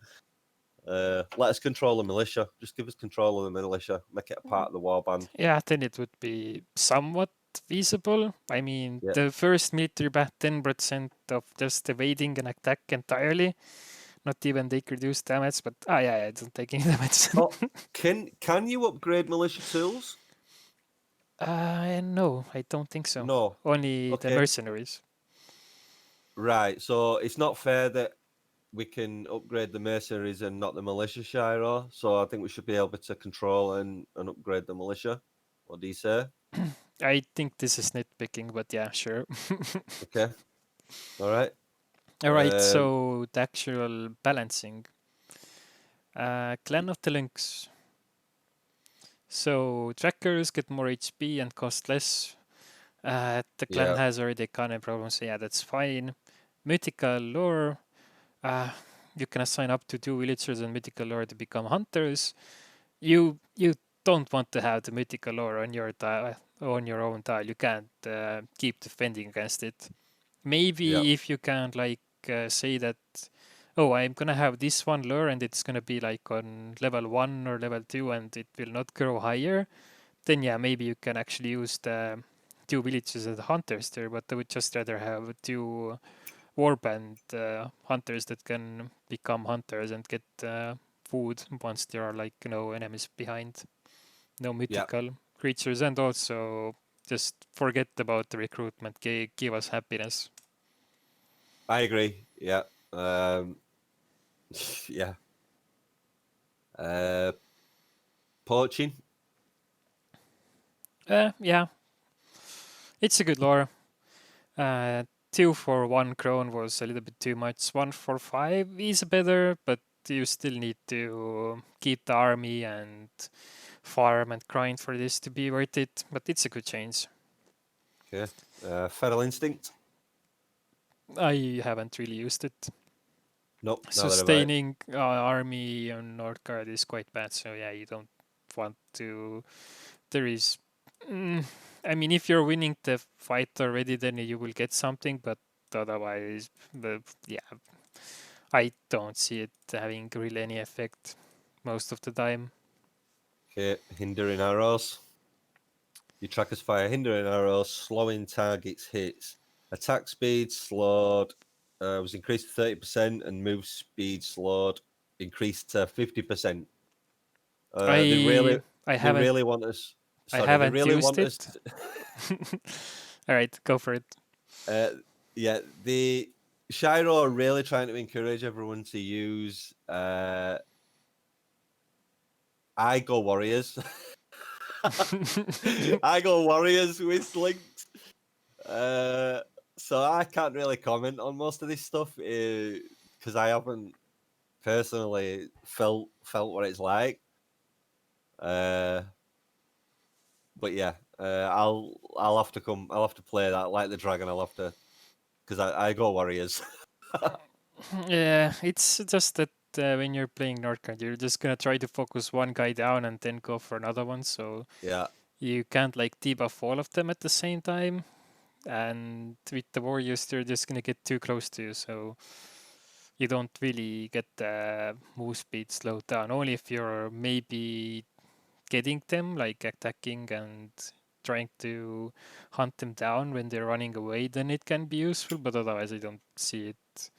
let us control the militia. Just give us control of the militia. Make it a part of the warband. Yeah, then it would be somewhat feasible. I mean, Yeah. the first military bat, 10% of just evading an attack entirely. Not even they reduce damage, but yeah, it doesn't take any damage. Oh, can you upgrade militia tools? No, I don't think so. No. Only the Okay. mercenaries. Right. So it's not fair that we can upgrade the mercenaries and not the militia, Shiro. So I think we should be able to control and upgrade the militia. What do you say? I think this is nitpicking, but yeah, sure. Okay. All right. All right, so the actual balancing. Clan of the Lynx. So trackers get more HP and cost less. The clan Yeah. has already economy problems, so yeah, that's fine. Mythical lore. You can assign up to 2 villagers and mythical lore to become hunters. You don't want to have the mythical lore on your tile, on your own tile. You can't keep defending against it. Yeah. Maybe if you can say that, oh, I'm gonna have this one lure and it's gonna be like on level 1 or level 2 and it will not grow higher, then yeah, maybe you can actually use the 2 villages as hunters there. But I would just rather have 2 warband hunters that can become hunters and get food once there are enemies behind. No Yeah. mythical creatures, and also just forget about the recruitment. Give us happiness. I agree. Yeah. Yeah. Poaching. Yeah, it's a good lore. 2 for 1 crone was a little bit too much. 1 for 5 is better, but you still need to keep the army and farm and grind for this to be worth it. But it's a good change. Okay. Feral instinct. I haven't really used it. Nope. Neither have I. Sustaining army on Northgard is quite bad, so yeah, you don't want to. There is. I mean, if you're winning the fight already, then you will get something, but otherwise, yeah, I don't see it having really any effect most of the time. Okay. Hindering arrows. Your trackers fire hindering arrows, slowing targets hits. Attack speed slowed was increased to 30%, and move speed slowed increased to 50%. They really, I they haven't really want us. I Sorry, they haven't really used want it. us. All right, go for it. Yeah, the Shiro are really trying to encourage everyone to use I go warriors. I go warriors with links. So I can't really comment on most of this stuff because because I haven't personally felt what it's like. But yeah, I'll have to come. I'll have to play that like the dragon. I'll have to because I go warriors. Yeah, it's just that when you're playing Nordcard, you're just gonna try to focus one guy down and then go for another one. So Yeah, you can't like debuff all of them at the same time. And with the warriors, they're just gonna get too close to you. So you don't really get the move speed slowed down. Only if you're maybe getting them, like attacking and trying to hunt them down when they're running away, then it can be useful. But otherwise, I don't see it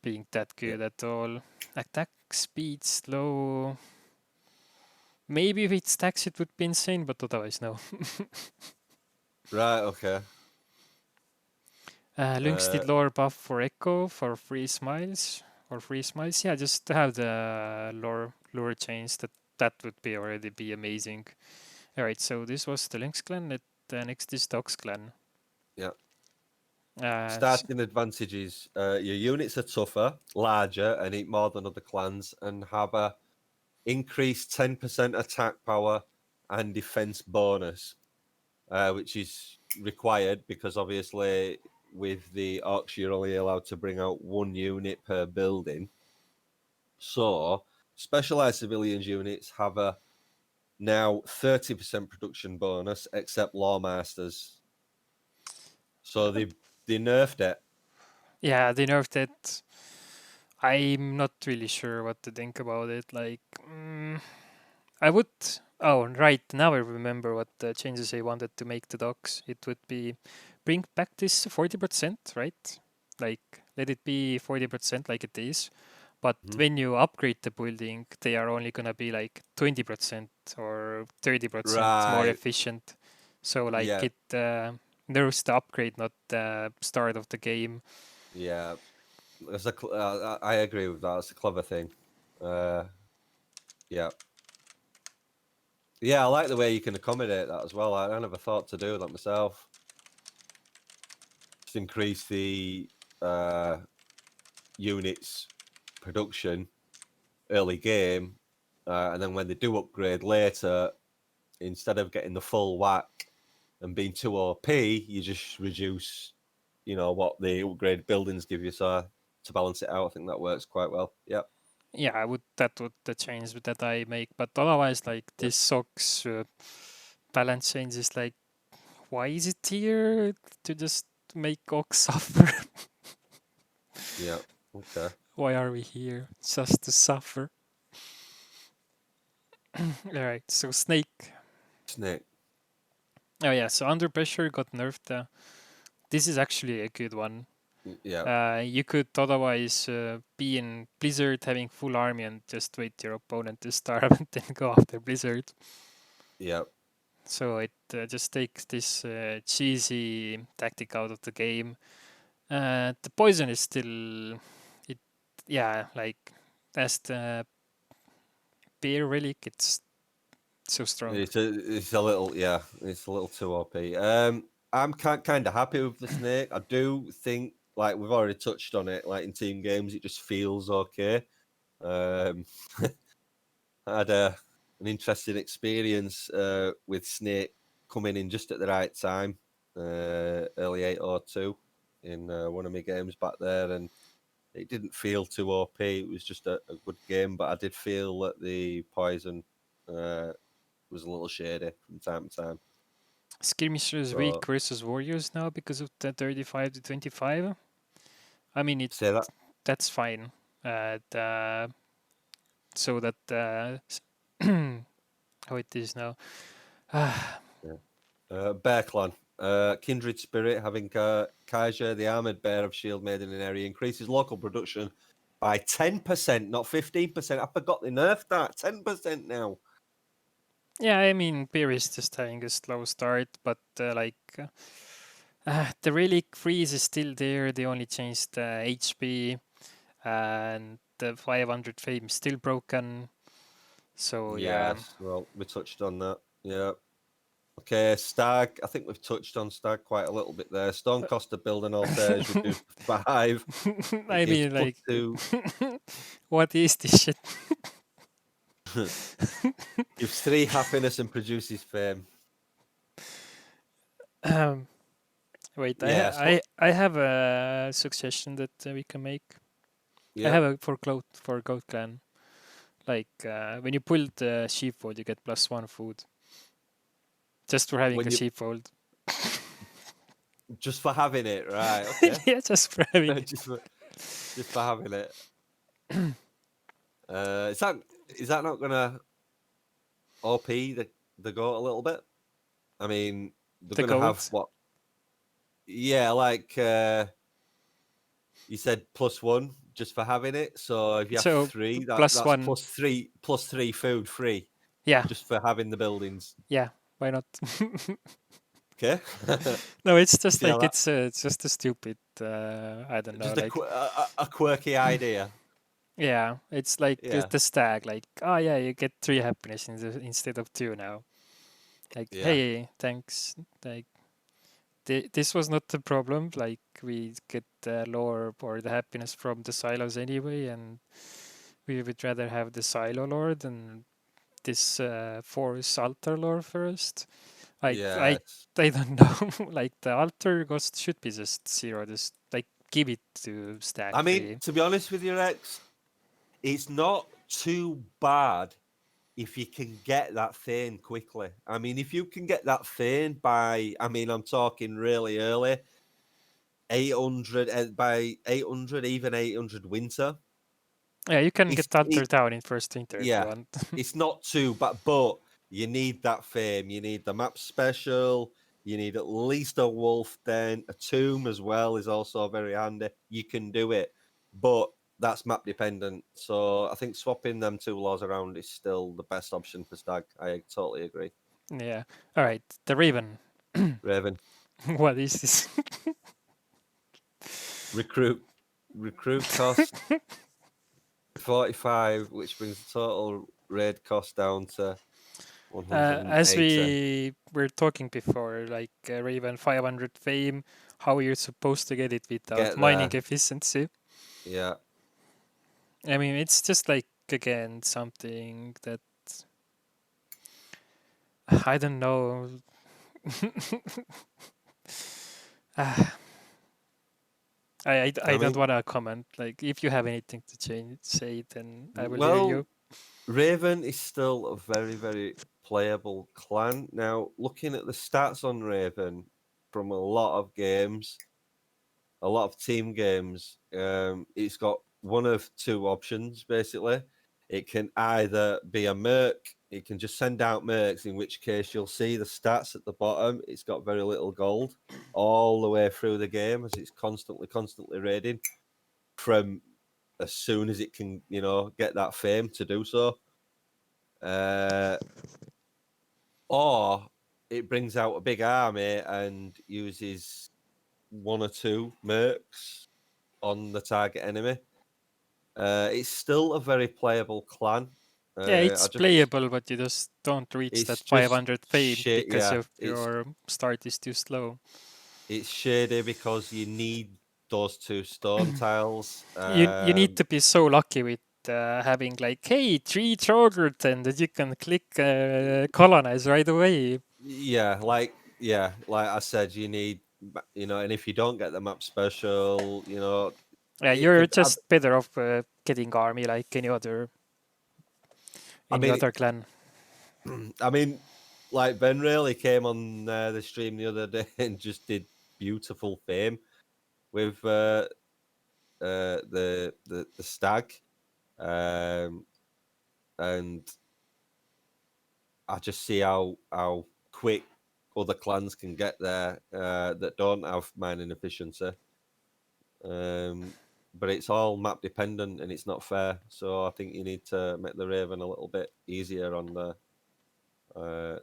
being that yeah, good at all. Attack speed slow. Maybe if it stacks, it would be insane, but otherwise, no. right, okay. Lynx Uh, did lower buff for Echo for free smiles or free smiles. Yeah, just to have the lore change. That would be already be amazing. All right, so this was the Lynx clan. Next is the Ox clan. yeah. Uh, s- Starting advantages: your units are tougher, larger, and eat more than other clans, and have a increased 10% attack power and defense bonus, which is required because obviously with the Orcs you're only allowed to bring out one unit per building. So specialized civilians units have a now 30% production bonus, except Lawmasters. So they nerfed it. yeah, they nerfed it. I'm not really sure what to think about it. Like, I would. Oh, right. Now I remember what the changes I wanted to make to docs. It would be bring back this 40%, right? Like, let it be 40% like it is. But Mhm. when you upgrade the building, they are only gonna be like 20% or 30% more Right. efficient. So, like, Yeah. it nerfs the upgrade, not the start of the game. Yeah. I agree with that. It's a clever thing. Uh, yeah. Yeah, I like the way you can accommodate that as well. I never thought to do that myself. Just increase the uh, units production early game, and then when they do upgrade later, instead of getting the full whack and being too OP, you just reduce, what the upgrade buildings give you. So to balance it out, I think that works quite well. Yep. Yeah, I would that would the change that I make, but otherwise, like Yep. this socks balance change is like, why is it here to just make Ox suffer? Yeah. Okay. Why are we here just to suffer? All right, so Snake. Snake. Oh yeah, so under pressure got nerfed. This is actually a good one. Yeah. You could otherwise be in Blizzard having full army and just wait your opponent to starve and then go after Blizzard. Yeah. So it just takes this cheesy tactic out of the game. The poison is still, it, yeah, like as the bear relic, it's so strong. It's a little, yeah, it's a little too OP. I'm kind of happy with the snake. I do think, like we've already touched on it, like in team games, it just feels okay. Um, I had an interesting experience with Snake coming in just at the right time, early 802 in one of my games back there, and it didn't feel too OP. It was just a good game, but I did feel that the poison was a little shady from time to time. Skirmishers weak So versus warriors now because of the 35 to 25. I mean, say that. that's fine. So that how it is now. Yeah. Bear Clan. Kindred Spirit, having Kaija, the armored bear of Shield made in an area, increases local production by 10%, not 15%. I forgot they nerfed that. 10% now. Yeah, I mean, Beer is just having a slow start, but the relic freeze is still there. They only changed the HP, and the 500 fame is still broken. So yeah, Yes, well, we touched on that. Yeah. Okay, Stag. I think we've touched on Stag quite a little bit there. Stone cost to build an altar is reduced to 5. It I gives mean, plus like, 2. what is this shit? Gives 3 happiness and produces fame. Um, wait, Yeah, so I have a suggestion that we can make. I yeah. have a for Goat Clan. Like when you pull the sheepfold, you get +1 food just for having When the you sheepfold. just for having it, right? Okay. Yeah, just for having it. Just for having it. Is that not gonna OP the goat a little bit? I mean, they're The gonna have goat. what? Yeah, like you said, +1 just for having it. So if you have So 3, plus that's one. +3 food free Yeah, just for having the buildings. yeah. Why not? Okay. No, it's just See how like that? it's just a stupid. I don't know. Just a, Like a quirky idea. yeah, it's like Yeah. the stag. Like oh yeah, you get 3 happiness instead of 2 now. Like Yeah. hey, thanks. Like this was not the problem. Like we get the lore or the happiness from the silos anyway, and we would rather have the silo lore than this force altar lore first. Like Yes. I don't know. Like the altar cost should be just 0. Just like give it to stack I mean, 3. to be honest with you, Rex, it's not too bad if you can get that Thane quickly. I mean, if you can get that Thane by, I mean, I'm talking really early, 800, by 800, even 800 winter. Yeah, you can It's get altar it, down in first winter if you yeah, want. it's not too bad, but you need that fame. You need the map special. You need at least a wolf. Then a tomb as well is also very handy. You can do it, but that's map dependent. So I think swapping them 2 laws around is still the best option for Stag. I totally agree. Yeah. All right. The Raven. Raven, What is this? recruit cost 45, which brings the total raid cost down to As 180. we were talking before, like Raven 500 fame, how you're supposed to get it without Get mining there. efficiency. Yeah. I mean, it's just like again something that I don't know. Ah, I I don't mean, want to comment. Like, if you have anything to change, say it, and I will hear well, you. Raven is still a very, very playable clan. Now, looking at the stats on Raven from a lot of games, a lot of team games, it's got one of 2 options basically. It can either be a merc, it can just send out mercs, in which case you'll see the stats at the bottom. It's got very little gold all the way through the game as it's constantly raiding from as soon as it can, get that fame to do so. Or it brings out a big army and uses 1 or 2 mercs on the target enemy. It's still a very playable clan. Yeah, it's I just playable, but you just don't reach It's that just 500 fame shit. because Yeah, of your start is too slow. it's shady because you need those 2 stone tiles. You need to be so lucky with having like, hey, 3 Troggert, and that you can click colonize right away. Like I said, you need, and if you don't get the map special, Yeah, it you're could. just better off getting army like I any mean, other clan. I mean, like Ben really came on the stream the other day and just did beautiful fame with the stag, and I just see how quick other clans can get there that don't have mining efficiency. But it's all map dependent and it's not fair. So I think you need to make the Raven a little bit easier on uh,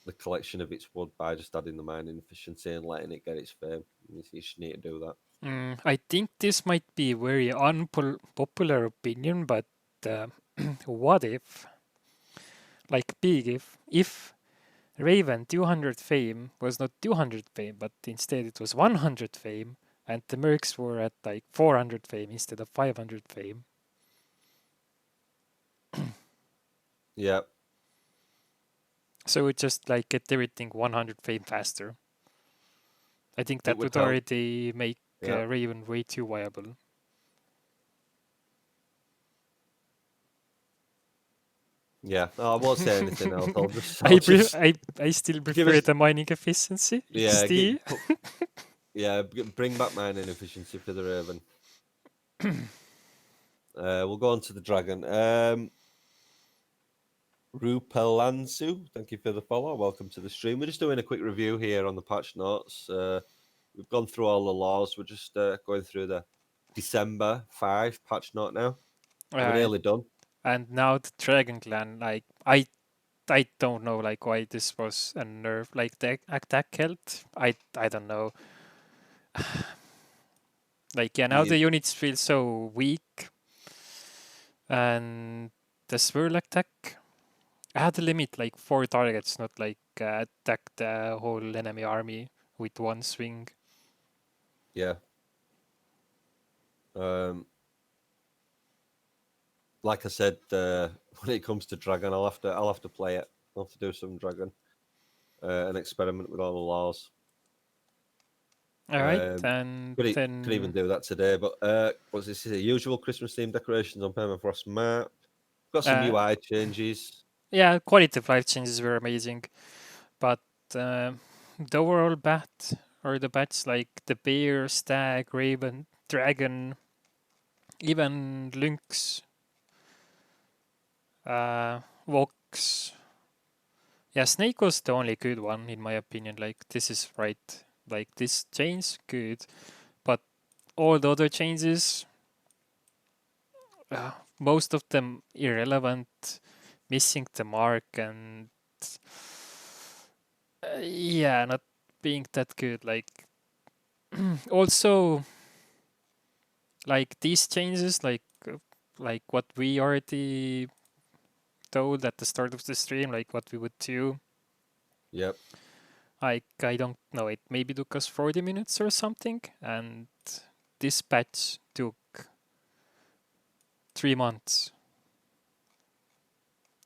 the collection of its wood by just adding the mining efficiency and letting it get its fame. You should need to do that. I think this might be a very unpopular opinion, but uh, what if, like big if Raven 200 fame was not 200 fame, but instead it was 100 fame, and the Mercs were at like 400 fame instead of 500 fame. Yeah, So it just like get everything 100 fame faster. I think it that would would help. already make Yeah, Raven way too viable. yeah. No, I won't say anything else. I'll just, I'll I, just I still give prefer us. the mining efficiency, Yeah, XD. bring back mining efficiency for the Raven. We'll go on to the Dragon. Rupelansu, thank you for the follow. Welcome to the stream. We're just doing a quick review here on the patch notes. We've gone through all the laws. We're just going through the December 5 patch note now. We're Uh, nearly done. and now the Dragon Clan, like I don't know like why this was a nerf, like the attack health. I don't know. Like yeah, now the You, units feel so weak, and the swirl attack. I had a limit like 4 targets, not like attack the whole enemy army with one swing. yeah. Um, like I said, when it comes to Dragon, I'll have to play it. I'll have to do some Dragon and experiment with all the laws. All right, and Could even then do that today. But what's this? Usual Christmas themed decorations on Permafrost map. Got some uh, UI changes. yeah, quality of life changes were amazing, but uh, the overall bat or the bats like the bear, stag, raven, dragon, even lynx, vox. Yeah, snake was the only good one in my opinion. Like this is right. Like this change good, but all the other changes, most of them irrelevant, missing the mark, and yeah, not being that good. Like also like these changes, like what we already told at the start of the stream, like what we would do. Yep. Like I don't know, it maybe took us 40 minutes or something, and this patch took 3 months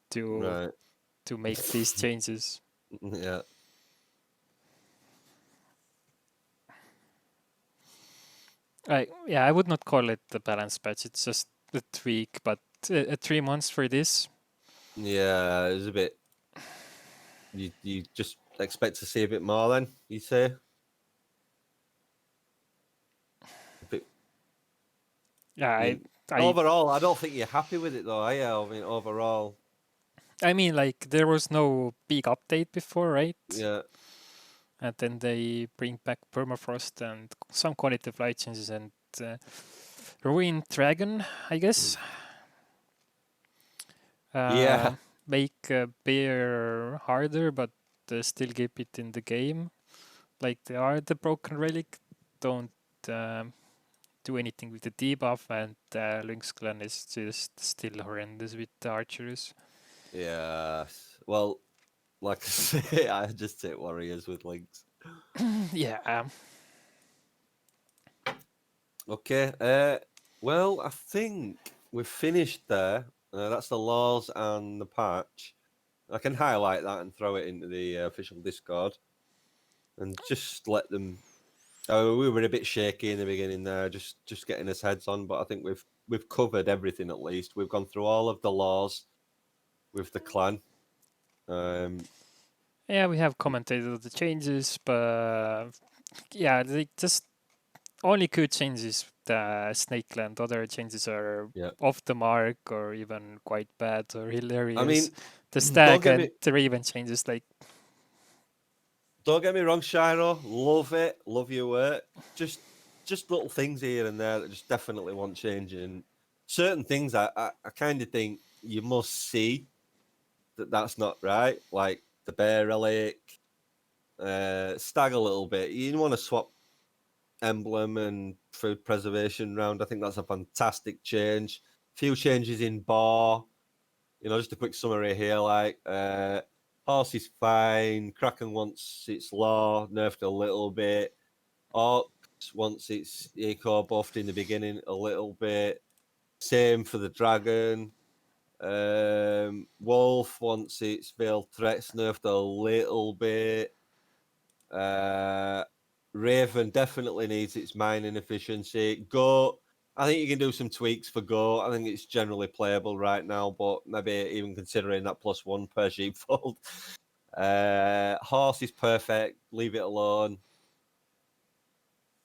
to Right. to make these changes. Yeah. Yeah, I would not call it the balance patch. It's just a tweak, but 3 months for this. Yeah. It's a bit. You just expect to see a bit more. Then you say. A bit, Yeah, I mean, I, overall, I don't think you're happy with it though. I mean, overall, I mean, like there was no big update before, right? yeah, And then they bring back permafrost and some quality of life changes and ruin dragon, I guess. yeah, Uh, make bear harder, but still keep it in the game. Like they are the broken relic. Don't do anything with the debuff, and Lynx clan is just still horrendous with the archers. yeah. Well, like I say, I just take warriors with links. Yeah. Okay. Well, I think we've finished there. That's the laws and the patch. I can highlight that and throw it into the official Discord, and just let them. Oh, we were a bit shaky in the beginning there, just getting us heads on. But I think we've covered everything at least. We've gone through all of the laws with the clan. Yeah, we have commented on the changes, but yeah, they just only good changes the Snake Land. Other changes are Yeah. off the mark or even quite bad or I hilarious. mean, The don't Stag get and me the Raven changes, like don't get me wrong, Shiro. Love it. Love your work. Just little things here and there that just definitely want changing. Certain things I kind of think you must see that that's not right. Like the bear relic, stag a little bit. You want to swap emblem and food preservation round. I think that's a fantastic change. Few changes in bar. Just a quick summary here. Like Horse is fine. Kraken wants its law nerfed a little bit. Orcs wants its eco buffed in the beginning a little bit. Same for the dragon. Wolf wants its veiled threats nerfed a little bit. Raven definitely needs its mining efficiency. Goat, I think you can do some tweaks for Goat. I think it's generally playable right now, but maybe even considering that +1 per sheepfold. Horse is perfect. Leave it alone.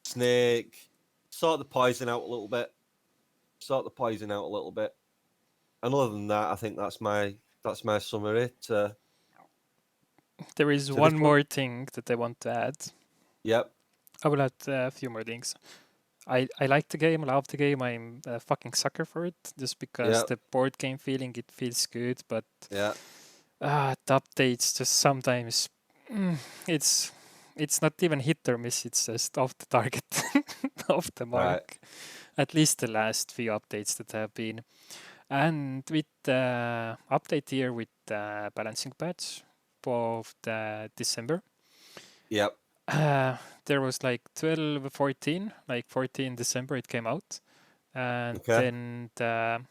Snake, sort the poison out a little bit. And other than that, I think that's my summary There is to this one one. more thing that I want to add. Yep. I will add a few more things. I like the game, love the game. I'm a fucking sucker for it, just because Yep. the board game feeling, it feels good. But Yeah. the updates just sometimes, it's not even hit or miss. It's just off the target, off the Right. mark. At least the last few updates that have been. And with the update here with the balancing patch of the December, Yep. there was like 12, 14, like 14 December it came out. And Okay. then the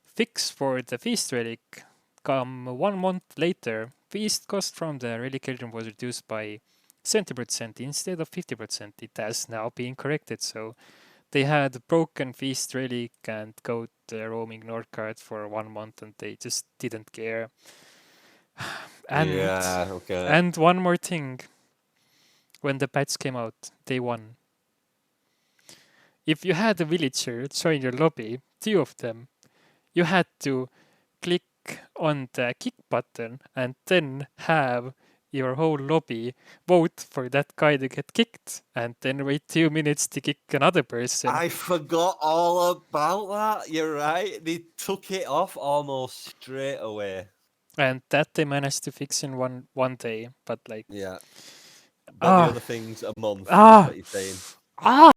fix for the Feast Relic come 1 month later. Feast cost from the Relic Children was reduced by 70% instead of 50%. It has now been corrected, so they had broken Feast Relic and Goat roaming Northcard for 1 month, and they just didn't care. And Yeah. Okay. one more thing, when the patch came out, day one, if you had a villager join your lobby, two of them, you had to click on the kick button and then have your whole lobby vote for that guy to get kicked, and then wait 2 minutes to kick another person. I forgot all about that. You're right. They took it off almost straight away. And that they managed to fix in one day, but like Yeah. But the ah other thing's a month, is ah what you're saying. ah